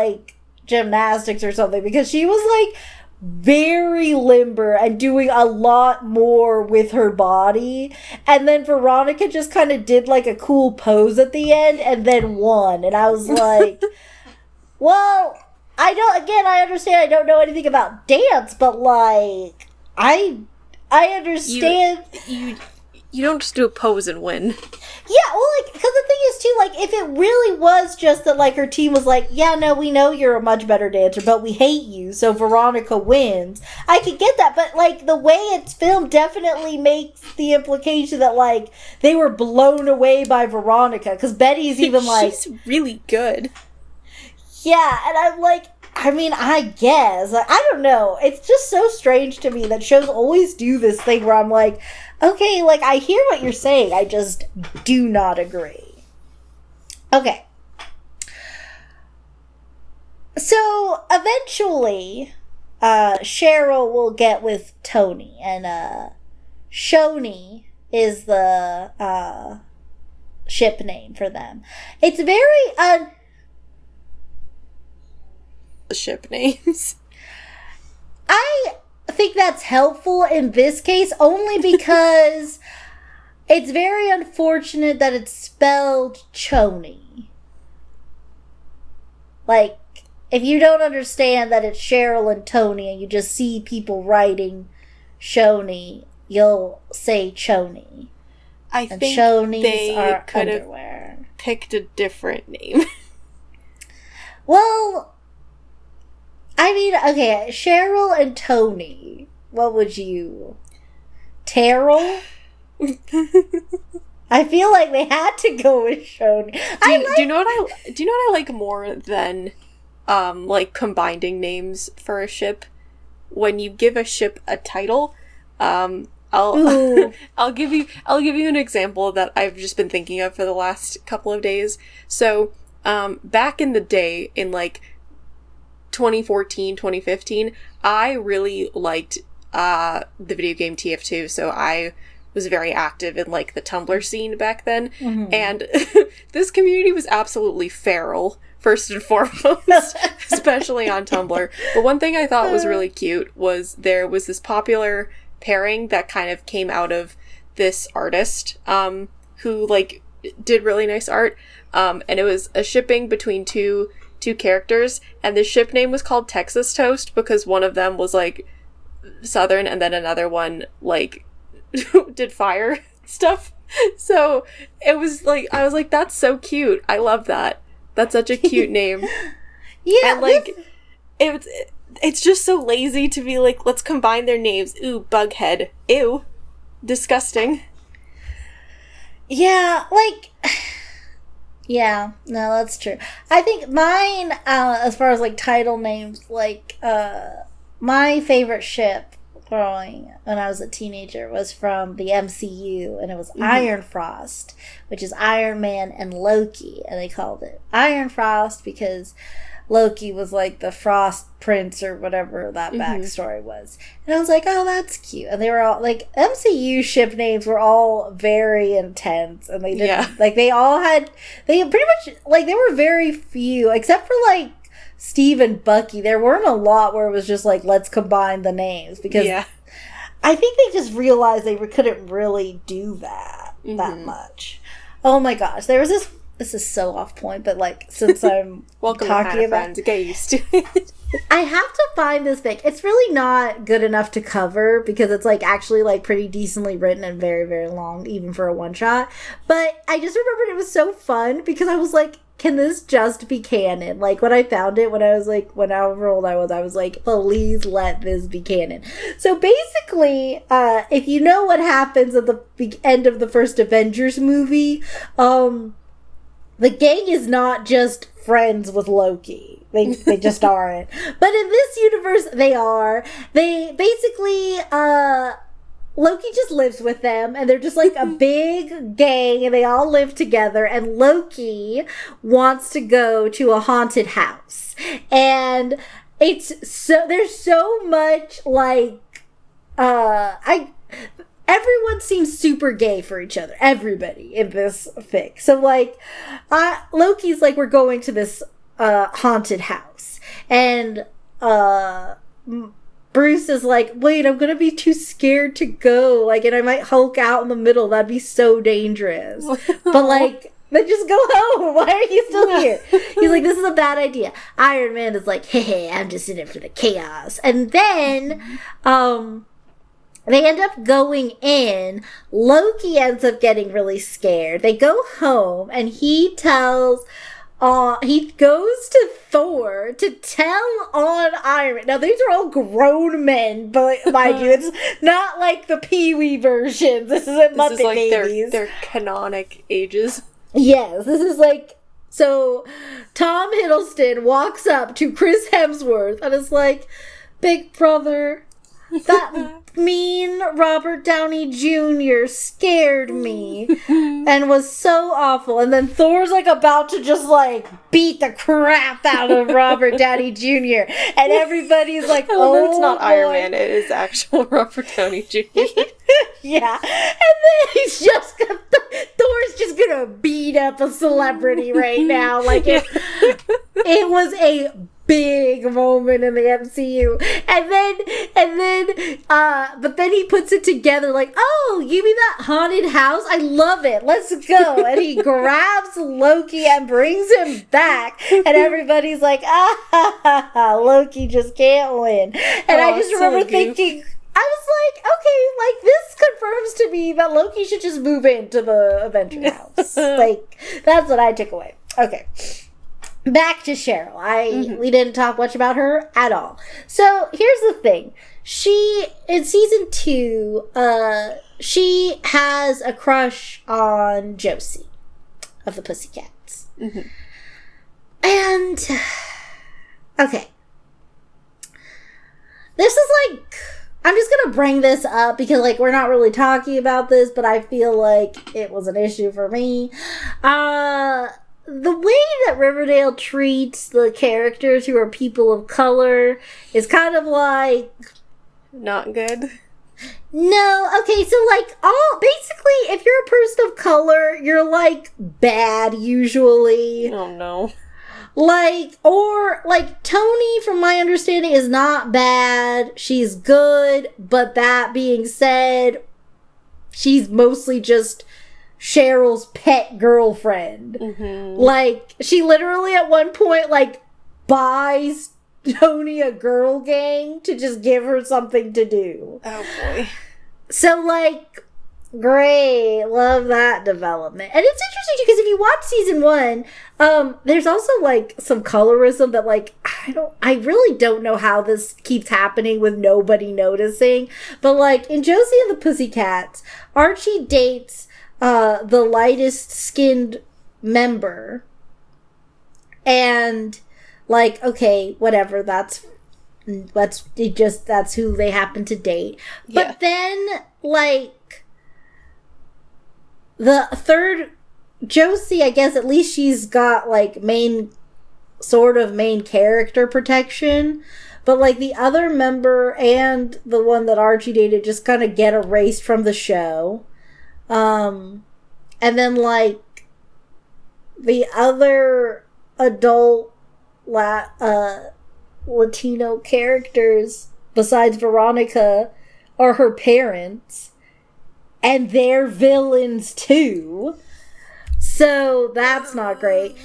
gymnastics or something, because she was, like, very limber and doing a lot more with her body. And then Veronica just kind of did, like, a cool pose at the end and then won. And I was like, well, I understand I don't know anything about dance, but, like, I understand... You don't just do a pose and win. Yeah, well, like, because the thing is, too, like, if it really was just that, like, her team was like, yeah, no, we know you're a much better dancer, but we hate you, so Veronica wins, I could get that, but, like, the way it's filmed definitely makes the implication that, like, they were blown away by Veronica, because Betty's even like... She's really good. Yeah, and I'm like, I mean, I guess. Like, I don't know. It's just so strange to me that shows always do this thing where I'm like, okay, like, I hear what you're saying. I just do not agree. Okay. So, eventually, Cheryl will get with Tony, and, Shoni is the, ship name for them. It's very, The ship names. I think that's helpful in this case only because it's very unfortunate that it's spelled Choni. Like, if you don't understand that it's Cheryl and Tony and you just see people writing Shoni, you'll say Choni. I And think Shonies they are could have underwear. picked a different name. Well, I mean, okay, Cheryl and Tony. What would you... Terrell? I feel like they had to go with Shoni. Do you know what I like more than like combining names for a ship? When you give a ship a title, I'll I'll give you an example that I've just been thinking of for the last couple of days. So, back in the day, in like 2014, 2015, I really liked the video game TF2, so I was very active in like the Tumblr scene back then. Mm-hmm. And this community was absolutely feral, first and foremost, especially on Tumblr. But one thing I thought was really cute was there was this popular pairing that kind of came out of this artist who like did really nice art, and it was a shipping between two characters, and the ship name was called Texas Toast because one of them was like Southern and then another one like did fire stuff. So it was like, I was like, that's so cute. I love that. That's such a cute name. Yeah. And like it's just so lazy to be like, let's combine their names. Ooh, Bughead. Ew. Disgusting. Yeah, like... Yeah, no, that's true. I think mine, as far as, like, title names, like, my favorite ship growing when I was a teenager was from the MCU, and it was Iron Frost, which is Iron Man and Loki, and they called it Iron Frost because Loki was like the Frost Prince or whatever that backstory was. And I was like, oh, that's cute. And they were all like, MCU ship names were all very intense. And they didn't, like, they pretty much, like, there were very few, except for like Steve and Bucky. There weren't a lot where it was just like, let's combine the names. Because I think they just realized they couldn't really do that much. Oh my gosh. There was this is so off point, but like, since I'm welcome talking about friends, get used to it. I have to find this book. It's really not good enough to cover because it's like actually like pretty decently written and very, very long, even for a one shot. But I just remembered it was so fun because I was like, can this just be canon? Like when I found it, when I was like, whenever old I was like, please let this be canon. So basically, if you know what happens at the end of the first Avengers movie, the gang is not just friends with Loki. They just aren't. But in this universe, they are. They basically, Loki just lives with them, and they're just like a big gang, and they all live together, and Loki wants to go to a haunted house. And there's so much like, everyone seems super gay for each other. Everybody in this fic. So, like, Loki's like, we're going to this haunted house. And Bruce is like, wait, I'm gonna be too scared to go. Like, and I might Hulk out in the middle. That'd be so dangerous. But, like... Then just go home. Why are you still here? He's like, this is a bad idea. Iron Man is like, hey, I'm just in it for the chaos. And then, they end up going in. Loki ends up getting really scared. They go home, and he goes to Thor to tell on Iron Man. Now, these are all grown men, but mind you, it's not like the Pee-wee version. This isn't Muppet Babies. Their canonic ages. Yes, this is like So Tom Hiddleston walks up to Chris Hemsworth and is like, "Big brother, that mean Robert Downey Jr. scared me and was so awful." And then Thor's like about to just like beat the crap out of Robert Downey Jr. And everybody's like, "Oh, it's not boy." Iron Man, it is actual Robert Downey Jr. Yeah. And then he's just gonna, Thor's just gonna beat up a celebrity right now. Like it was a big moment in the MCU. But then he puts it together like, "Oh, you mean that haunted house? I love it. Let's go." And he grabs Loki and brings him back. And everybody's like, "Ah, ha, ha, ha, Loki just can't win." And I just remember thinking, I was like, okay, like this confirms to me that Loki should just move into the Avenger house. Like, that's what I took away. Okay. Back to Cheryl. We didn't talk much about her at all. So here's the thing. She, in season 2, she has a crush on Josie of the Pussycats. Mm-hmm. And, okay. This is like, I'm just gonna bring this up because, like, we're not really talking about this, but I feel like it was an issue for me. The way that Riverdale treats the characters who are people of color is kind of like... Not good. No, okay, so, like, basically, if you're a person of color, you're, like, bad, usually. Oh, no. Like, Tony, from my understanding, is not bad. She's good, but that being said, she's mostly just Cheryl's pet girlfriend. Mm-hmm. Like, she literally at one point, like, buys Tony a girl gang to just give her something to do. Oh, boy. So, like, great. Love that development. And it's interesting, because if you watch season 1, there's also, like, some colorism that, like, I really don't know how this keeps happening with nobody noticing. But, like, in Josie and the Pussycats, Archie dates the lightest skinned member, and like, okay, whatever, that's who they happen to date. Yeah. But then, like, the third Josie, I guess at least she's got like main character protection, but like the other member and the one that Archie dated just kind of get erased from the show. And then, like, the other adult Latino characters, besides Veronica, are her parents. And they're villains, too. So, that's not great.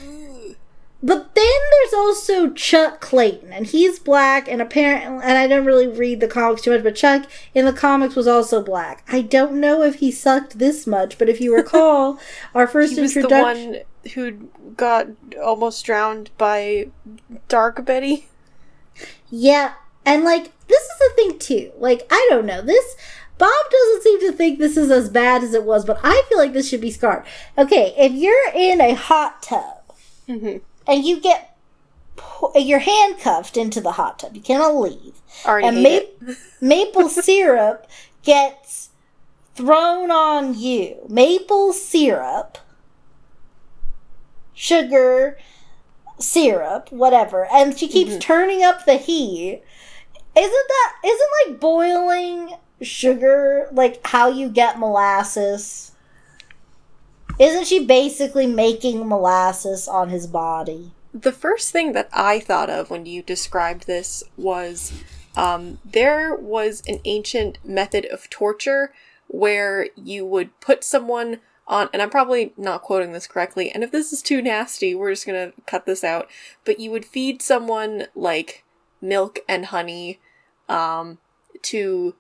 But then there's also Chuck Clayton, and he's black, and apparently, and I didn't really read the comics too much, but Chuck in the comics was also black. I don't know if he sucked this much, but if you recall, our first introduction... He was the one who got almost drowned by Dark Betty. Yeah, and, like, this is the thing, too. Like, I don't know, Bob doesn't seem to think this is as bad as it was, but I feel like this should be scarred. Okay, if you're in a hot tub... Mm-hmm. And you're handcuffed into the hot tub. You cannot leave. And maple syrup gets thrown on you. Maple syrup, sugar, syrup, whatever. And she keeps turning up the heat. Isn't like boiling sugar like how you get molasses? Isn't she basically making molasses on his body? The first thing that I thought of when you described this was there was an ancient method of torture where you would put someone on, and I'm probably not quoting this correctly, and if this is too nasty, we're just gonna cut this out, but you would feed someone, like, milk and honey to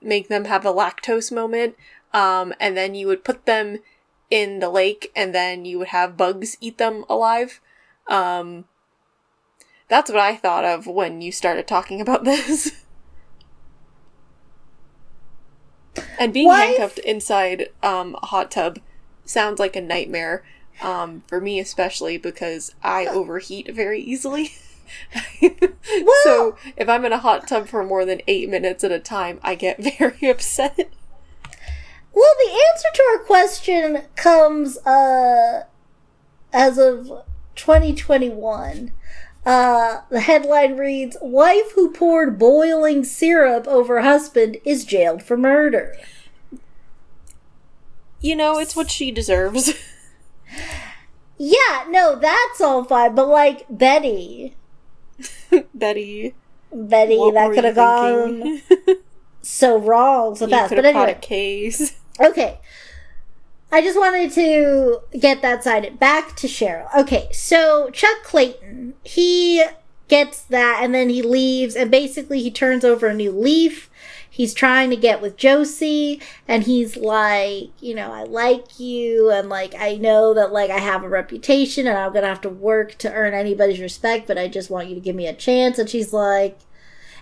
make them have a lactose moment. And then you would put them in the lake, and then you would have bugs eat them alive. That's what I thought of when you started talking about this. And being handcuffed inside a hot tub sounds like a nightmare For me especially, because I overheat very easily. Well, So if I'm in a hot tub for more than 8 minutes at a time, I get very upset. well, the answer to our question comes as of 2021. The headline reads, "Wife who poured boiling syrup over husband is jailed for murder." You know, it's what she deserves. Yeah, no, that's all fine, but like Betty, Betty, that were could have you gone thinking? so wrong so You fast. could But have caught a anyway, case. okay. I just wanted to get that sided. Back to Cheryl. Okay, so Chuck Clayton, he gets that and then he leaves and basically he turns over a new leaf. He's trying to get with Josie and he's like, you know, I like you and like I know that like I have a reputation and I'm gonna have to work to earn anybody's respect, but I just want you to give me a chance. And she's like,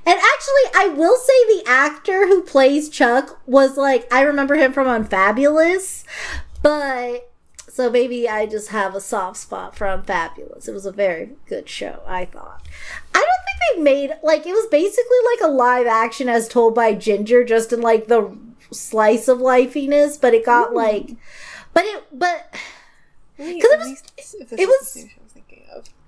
and actually, I will say the actor who plays Chuck was like, I remember him from Unfabulous, but so maybe I just have a soft spot for Unfabulous. It was a very good show, I thought. I don't think they made, like, it was basically like a live action as told by Ginger, just in like the slice of lifeiness, but it got like, but because it was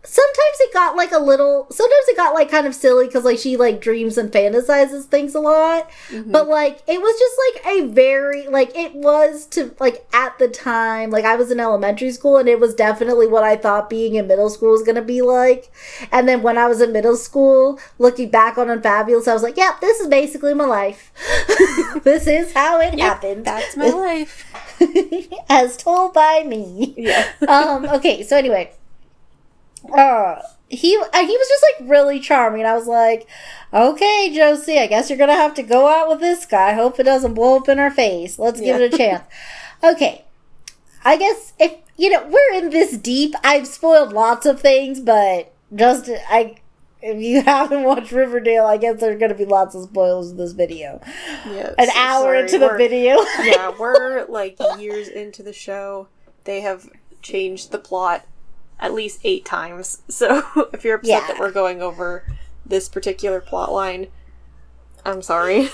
sometimes it got like a little, sometimes it got like kind of silly because like she like dreams and fantasizes things a lot, but like it was just like a very like it was to like at the time, like I was in elementary school and it was definitely what I thought being in middle school was gonna be like. And then when I was in middle school looking back on Unfabulous, I was like, yeah, this is basically my life. This is how it happened. That's my life. As told by me. Yeah. Okay, so anyway, he was just like really charming and I was like, okay, Josie, I guess you're gonna have to go out with this guy. Hope it doesn't blow up in our face. Let's give it a chance. Okay, I guess if you know we're in this deep, I've spoiled lots of things, but just if you haven't watched Riverdale, I guess there's gonna be lots of spoilers in this video. Yeah, an hour into the video. Yeah, we're like years into the show. They have changed the plot at least 8 times. So if you're upset that we're going over this particular plot line, I'm sorry.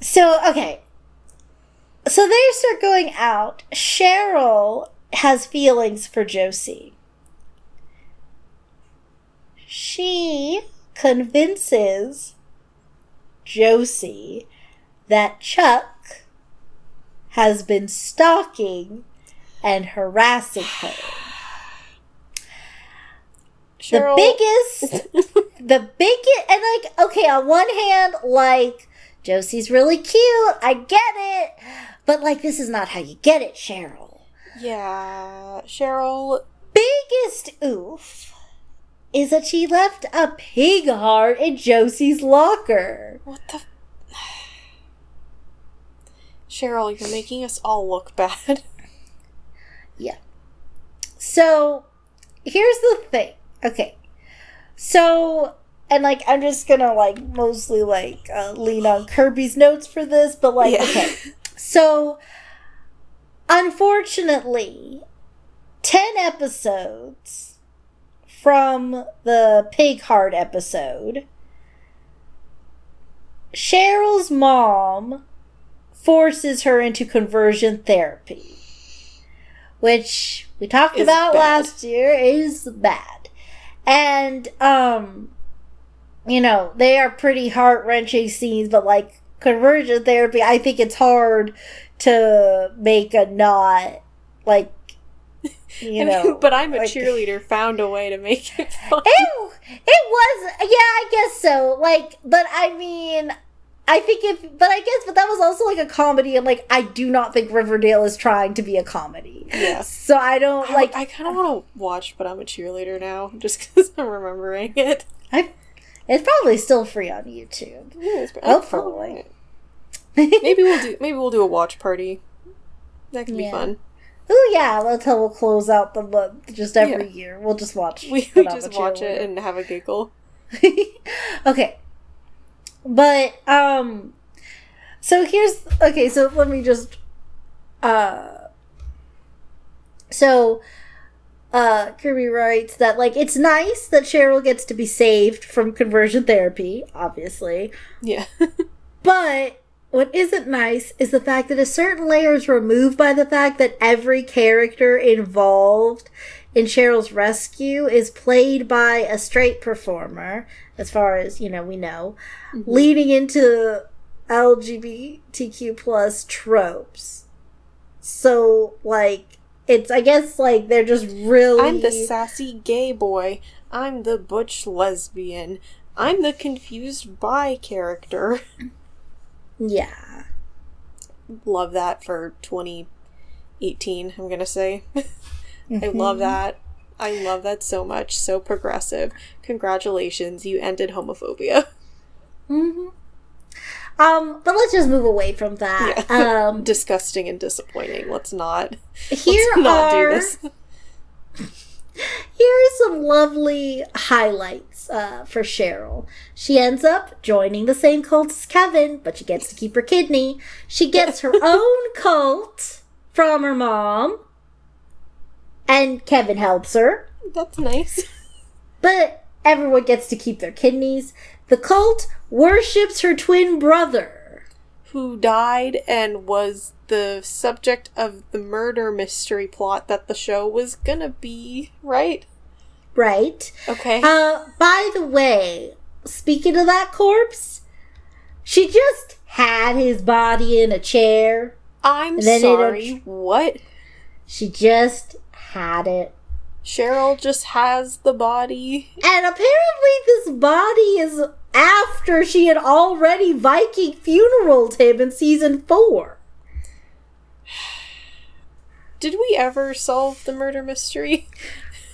So, okay. So they start going out. Cheryl has feelings for Josie. She convinces Josie that Chuck has been stalking and harassing her. Cheryl. The biggest, and like, okay, on one hand, like, Josie's really cute, I get it, but like, this is not how you get it, Cheryl. Yeah, Cheryl. Biggest oof is that she left a pig heart in Josie's locker. What the? Cheryl, you're making us all look bad. Yeah. So, here's the thing. Okay. So, and like, I'm just gonna like mostly like lean on Kirby's notes for this, but like, okay. So, unfortunately, 10 episodes from the pig heart episode, Cheryl's mom forces her into conversion therapy, which we talked about last year is bad. And, you know, they are pretty heart-wrenching scenes, but, like, conversion therapy, I think it's hard to make a not, like, you know. But I'm a like, cheerleader, found a way to make it fun. It was, yeah, I guess so. Like, but I mean, I think but that was also like a comedy, and like, I do not think Riverdale is trying to be a comedy. Yeah. So I don't, like. I kind of want to watch, but I'm a cheerleader now, just because I'm remembering it. It's probably still free on YouTube. Hopefully. Maybe we'll do a watch party. That could be fun. Oh yeah, that's how we'll close out the month. Just every year, we'll just watch. We just watch it and have a giggle. Okay, but so let me just So, Kirby writes that, like, it's nice that Cheryl gets to be saved from conversion therapy, obviously. Yeah. But what isn't nice is the fact that a certain layer is removed by the fact that every character involved in Cheryl's rescue is played by a straight performer, as far as, we know, leading into LGBTQ plus tropes. So, like, it's, I guess, like, they're just really... I'm the sassy gay boy. I'm the butch lesbian. I'm the confused bi character. Yeah. Love that for 2018, I'm gonna say. I love that. I love that so much. So progressive. Congratulations, you ended homophobia. Mm-hmm. But let's just move away from that. Yeah. Disgusting and disappointing. Let's not do this. Here are some lovely highlights for Cheryl. She ends up joining the same cult as Kevin, but she gets to keep her kidney. She gets her own cult from her mom, and Kevin helps her. That's nice. But everyone gets to keep their kidneys. The cult worships her twin brother, who died and was the subject of the murder mystery plot that the show was gonna be, right? Right. Okay. By the way, speaking of that corpse, she just had his body in a chair. I'm sorry, what? She just had it. Cheryl just has the body. And apparently this body is after she had already Viking funeraled him in season 4. Did we ever solve the murder mystery?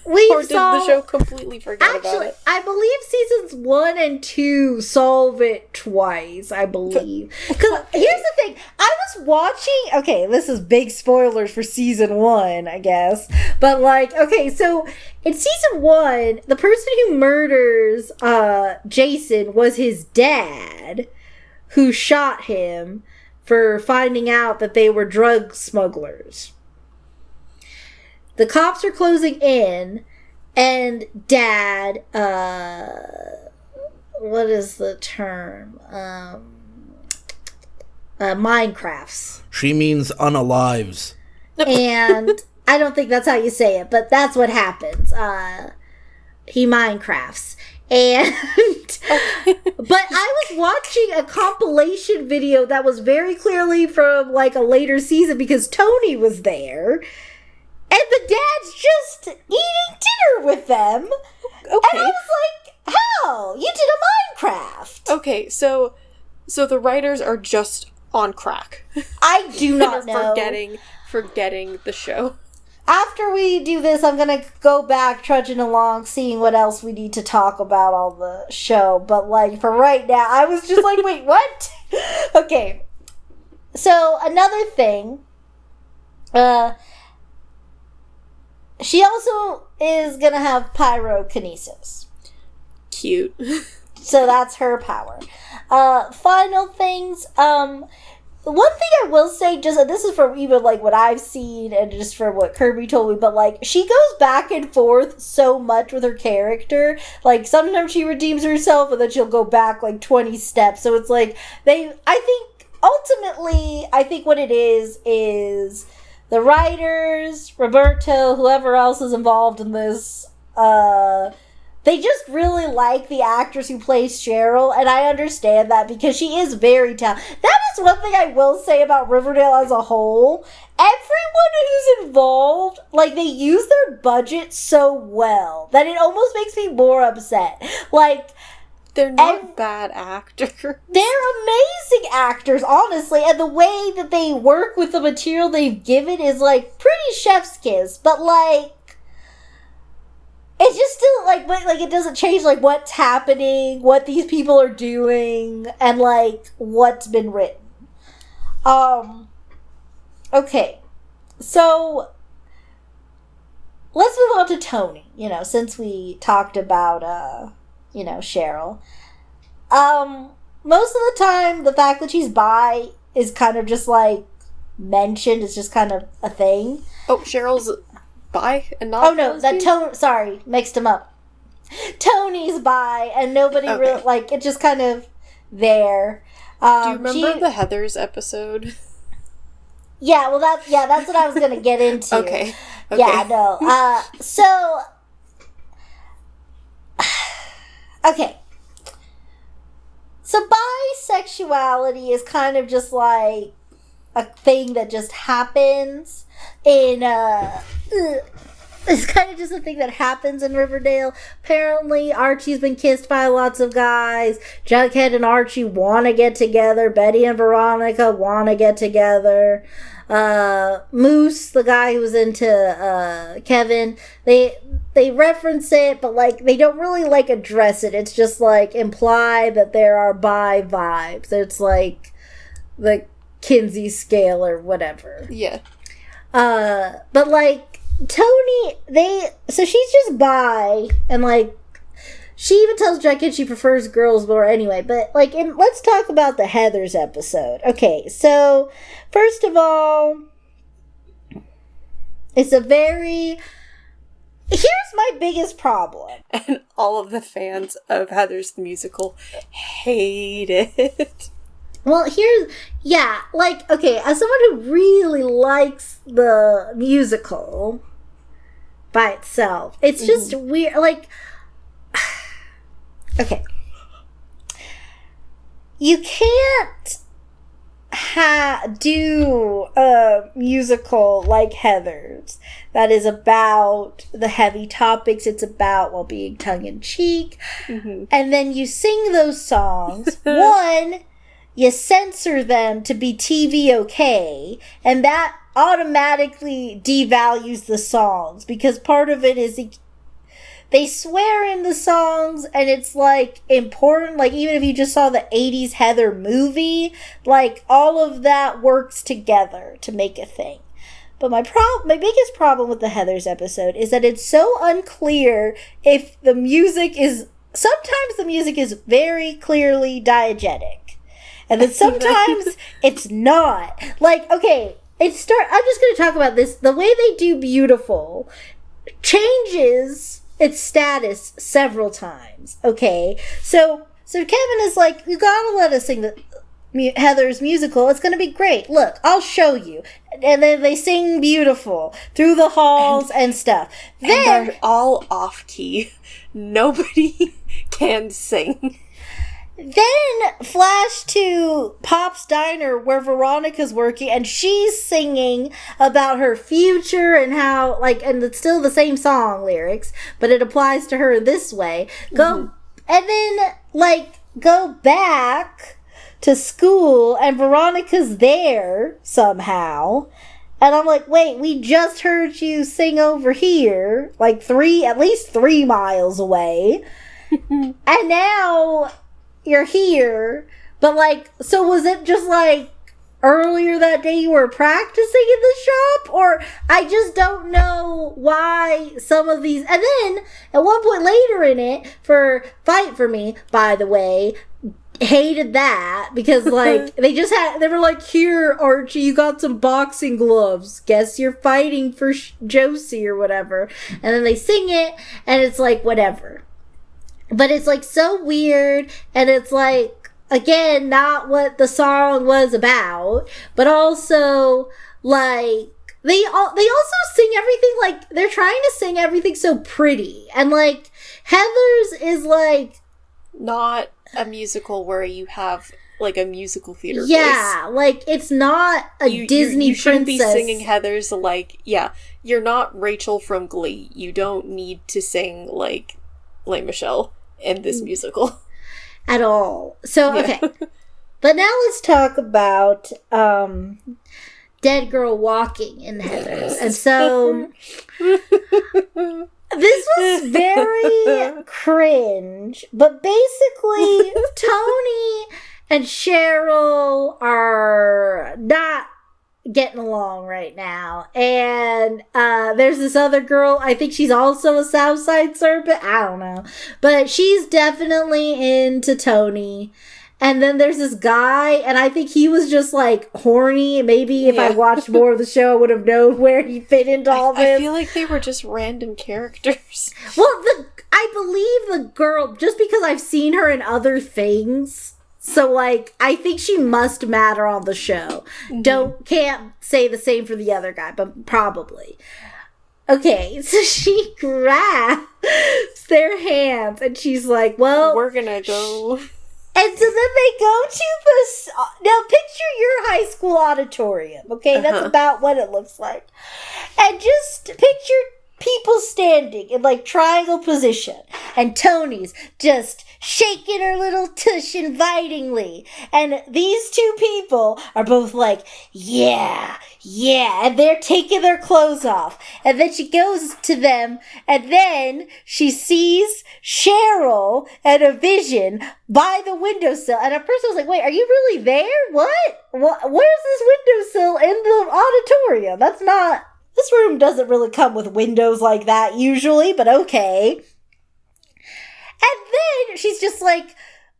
Or did the show completely forget about it? I believe seasons 1 and 2 solve it twice, I believe. Because here's the thing. I was watching... Okay, this is big spoilers for season 1, I guess. But, like, okay, so in season 1, the person who murders Jason was his dad, who shot him for finding out that they were drug smugglers. The cops are closing in, and Dad, what is the term? Minecrafts. She means unalives. And I don't think that's how you say it, but that's what happens. He Minecrafts. And but I was watching a compilation video that was very clearly from, like, a later season because Tony was there. And the dad's just eating dinner with them. Okay. And I was like, how? You did a Minecraft. Okay, so the writers are just on crack. I do not know. Forgetting the show. After we do this, I'm going to go back trudging along, seeing what else we need to talk about on the show. But, like, for right now, I was just like, wait, what? Okay. So, another thing. She also is going to have pyrokinesis. Cute. So that's her power. Final things. One thing I will say, just, and this is from even, like, what I've seen and just from what Kirby told me, but, like, she goes back and forth so much with her character. Like, sometimes she redeems herself and then she'll go back, like, 20 steps. So it's like, ultimately, I think what it is the writers, Roberto, whoever else is involved in this, they just really like the actress who plays Cheryl, and I understand that because she is very talented. That is one thing I will say about Riverdale as a whole. Everyone who's involved, like, they use their budget so well that it almost makes me more upset. Like, they're not bad actors. They're amazing actors, honestly, and the way that they work with the material they've given is, like, pretty chef's kiss, but, like, it's just still, like, it doesn't change, like, what's happening, what these people are doing, and, like, what's been written. Okay. So, let's move on to Tony, since we talked about, Cheryl. Most of the time, the fact that she's bi is kind of just, like, mentioned. It's just kind of a thing. Oh, Cheryl's bi and not. Oh no, sorry, mixed them up. Tony's bi, and nobody really, like, it just kind of there. Do you remember the Heathers episode? Yeah, well, that's what I was gonna get into. Okay. Yeah, no. So, okay. So bisexuality is kind of just like a thing that just happens in it's kind of just a thing that happens in Riverdale. Apparently, Archie's been kissed by lots of guys. Jughead and Archie want to get together. Betty and Veronica want to get together. Moose, the guy who was into Kevin, they reference it, but like they don't really like address it. It's just like imply that there are bi vibes. It's like the Kinsey scale or whatever. Yeah. But like Tony, so she's just bi, and like she even tells Jughead she prefers girls more anyway. But like, let's talk about the Heathers episode. Okay, so first of all, it's a very. Here's my biggest problem. And all of the fans of Heathers the musical hate it. Well, like, okay, as someone who really likes the musical by itself, it's just weird, like, okay. You can't do a musical like Heathers that is about the heavy topics. It's about, well, being tongue-in-cheek. And then you sing those songs. One, you censor them to be TV okay, and that automatically devalues the songs, because part of it is they swear in the songs, and it's like important, like even if you just saw the 80s Heather movie, like all of that works together to make a thing. But my biggest problem with the Heathers episode is that it's so unclear if the music is, sometimes the music is very clearly diegetic. And then sometimes it's not. Like, okay, I'm just going to talk about this. The way they do Beautiful changes its status several times. Okay, so Kevin is like, you gotta let us sing the Heather's musical. It's gonna be great. Look, I'll show you. And then they sing Beautiful through the halls and stuff. Then they're all off key. Nobody can sing. Then flash to Pop's Diner where Veronica's working, and she's singing about her future and how, like, and it's still the same song lyrics, but it applies to her this way. And then, like, go back to school and Veronica's there somehow. And I'm like, wait, we just heard you sing over here, like at least 3 miles away. And now you're here, but like, so was it just like earlier that day you were practicing in the shop? Or I just don't know why some of these, and then at one point later in it, for Fight For Me, by the way, hated that because like they were like, here Archie, you got some boxing gloves, guess you're fighting for Josie or whatever, and then they sing it and it's like whatever. But it's, like, so weird, and it's, like, again, not what the song was about, but also, like, they also sing everything, like, they're trying to sing everything so pretty, and, like, Heathers is, like, not a musical where you have, like, a musical theater voice. Yeah, like, it's not a Disney you shouldn't princess. be singing Heathers, like, yeah, you're not Rachel from Glee. You don't need to sing, like, Les Michel in this musical at all. So, okay. But now let's talk about Dead Girl Walking in Heathers. And so this was very cringe, but basically Tony and Cheryl are not getting along right now, and there's this other girl, I think she's also a Southside Serpent, I don't know, but she's definitely into Tony, And then there's this guy, and I think he was just, like, horny. Maybe if I watched more of the show, I would have known where he fit into all this. I feel like they were just random characters. Well, I believe the girl, just because I've seen her in other things, so, like, I think she must matter on the show. Can't say the same for the other guy, but probably. Okay, so she grabs their hands, and she's like, well... We're gonna go... And so then they go to this... Now, picture your high school auditorium, okay? That's about what it looks like. And just picture people standing in, like, triangle position. And Tony's just shaking her little tush invitingly. And these two people are both like, yeah. And they're taking their clothes off. And then she goes to them. And then she sees Cheryl and a vision by the windowsill. And at first I was like, wait, are you really there? What? Where's this windowsill in the auditorium? That's not... This room doesn't really come with windows like that usually, but okay. And then she's just like,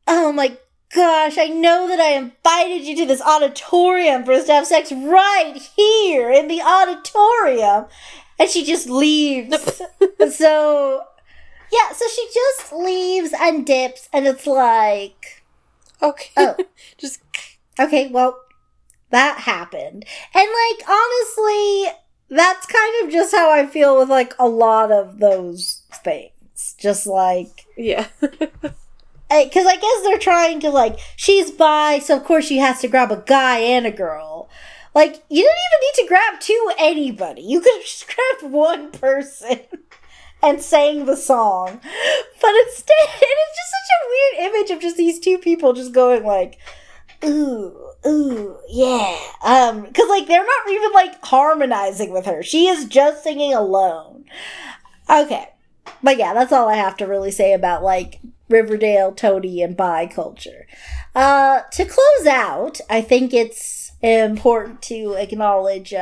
oh my gosh, I know that I invited you to this auditorium for us to have sex right here in the auditorium. And she just leaves. So she just leaves and dips, and it's like... Okay. Oh. Just... Okay, well, that happened. And, like, honestly... That's kind of just how I feel with, like, a lot of those things. Just, like... Yeah. Because I guess they're trying to, like, she's bi, so of course she has to grab a guy and a girl. Like, you didn't even need to grab anybody. You could have just grabbed one person and sang the song. But instead, it's just such a weird image of just these two people just going, like... Ooh, yeah. Because, like, they're not even, like, harmonizing with her. She is just singing alone. Okay. But, yeah, that's all I have to really say about, like, Riverdale, Tony, and bi culture. To close out, I think it's important to acknowledge,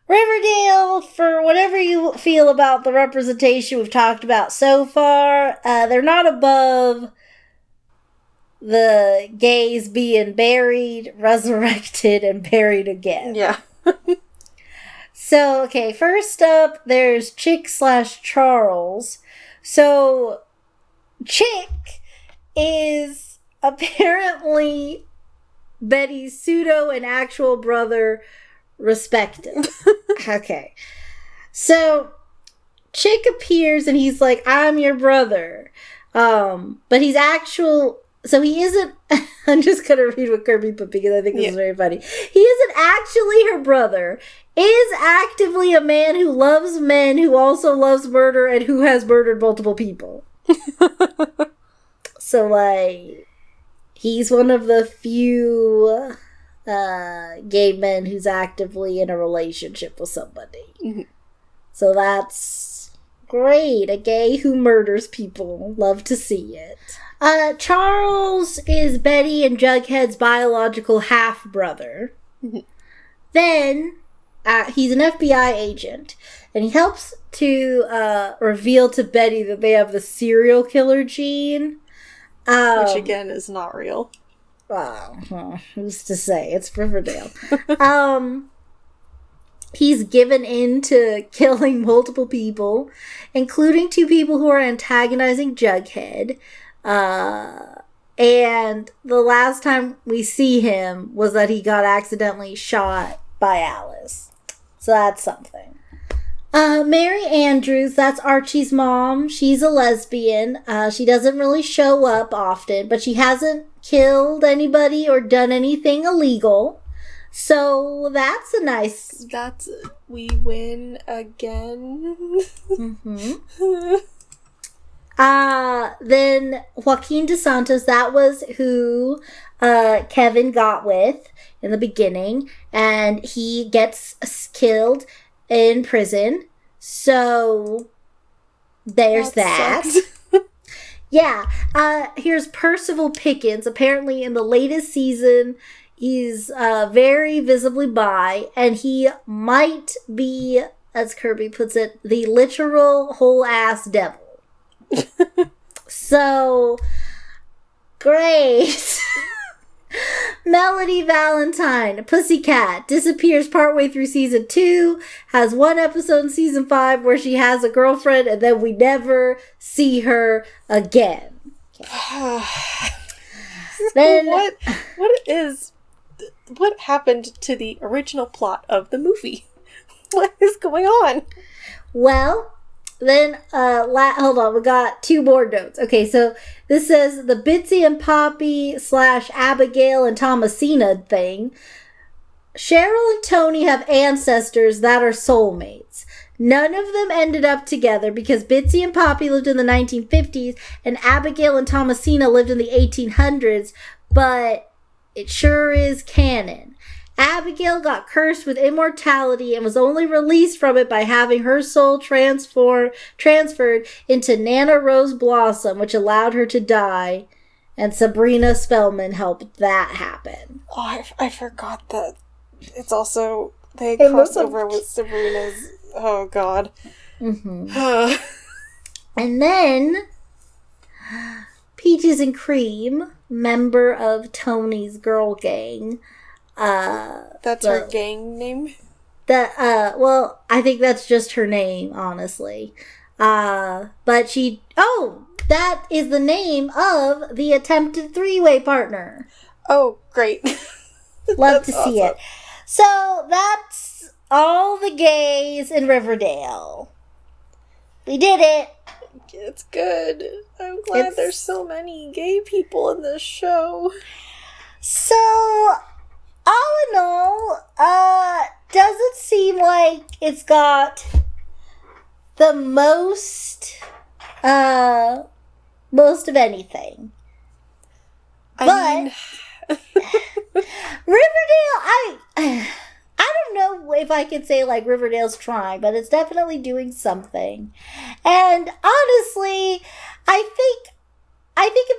Riverdale, for whatever you feel about the representation we've talked about so far. They're not above... the gays being buried, resurrected, and buried again. Yeah. So, okay, first up, there's Chick/Charles. So, Chick is apparently Betty's pseudo and actual brother, respective. Okay. So, Chick appears and he's like, I'm your brother. But he's actual... So he isn't... I'm just going to read what Kirby put because I think this is very funny. He isn't actually her brother. Is actively a man who loves men, who also loves murder, and who has murdered multiple people. So, like... He's one of the few gay men who's actively in a relationship with somebody. Mm-hmm. So that's great. A gay who murders people. Love to see it. Charles is Betty and Jughead's biological half-brother. Mm-hmm. Then, he's an FBI agent, and he helps to reveal to Betty that they have the serial killer gene. Which, again, is not real. Wow. Who's to say? It's Riverdale. He's given in to killing multiple people, including 2 people who are antagonizing Jughead. And the last time we see him was that he got accidentally shot by Alice. So that's something. Mary Andrews, that's Archie's mom. She's a lesbian. She doesn't really show up often, but she hasn't killed anybody or done anything illegal. So that's a nice... We win again. Mm-hmm. Then Joaquin DeSantos, that was who Kevin got with in the beginning, and he gets killed in prison. So there's that. Yeah. Here's Percival Pickens. Apparently in the latest season, he's very visibly bi, and he might be, as Kirby puts it, the literal whole ass devil. So Grace. Melody Valentine, Pussycat, disappears partway through season 2, has one episode in season 5 where she has a girlfriend, and then we never see her again. Then what happened to the original plot of the movie? What is going on? Well, then, hold on, we got 2 more notes. Okay, so this says the Bitsy and Poppy / Abigail and Thomasina thing. Cheryl and Tony have ancestors that are soulmates. None of them ended up together because Bitsy and Poppy lived in the 1950s and Abigail and Thomasina lived in the 1800s, but it sure is canon. Abigail got cursed with immortality and was only released from it by having her soul transferred into Nana Rose Blossom, which allowed her to die. And Sabrina Spellman helped that happen. Oh, I forgot that. It's also, they crossed over with Sabrina's, oh god. Mm-hmm. And then, Peaches and Cream, member of Tony's girl gang, that's her gang name? Well, I think that's just her name, honestly. But that is the name of the attempted 3-way partner. Oh, great. Love to see it. So, that's all the gays in Riverdale. We did it. It's good. I'm glad there's so many gay people in this show. So, all in all, doesn't seem like it's got the most of anything. But Riverdale, I don't know if I could say like Riverdale's trying, but it's definitely doing something. And honestly, I think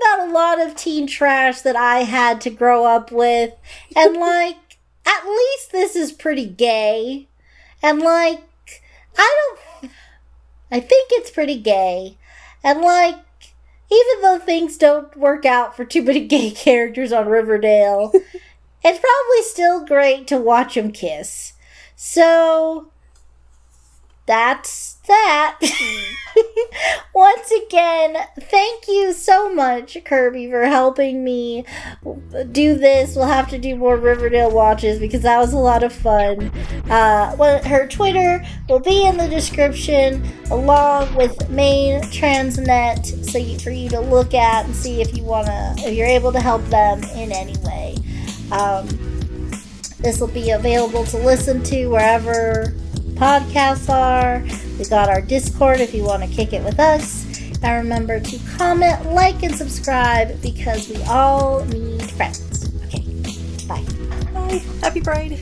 about a lot of teen trash that I had to grow up with, and like, at least this is pretty gay. And like, I think it's pretty gay. And like, even though things don't work out for too many gay characters on Riverdale, it's probably still great to watch them kiss. So, that's that. Once again, thank you so much, Kirby, for helping me do this. We'll have to do more Riverdale watches because that was a lot of fun. Her Twitter will be in the description along with main Transnet, for you to look at and see if you're able to help them in any way. This will be available to listen to wherever podcasts are. We got our Discord if you want to kick it with us. And remember to comment, like, and subscribe because we all need friends. Okay, bye. Bye. Happy Pride.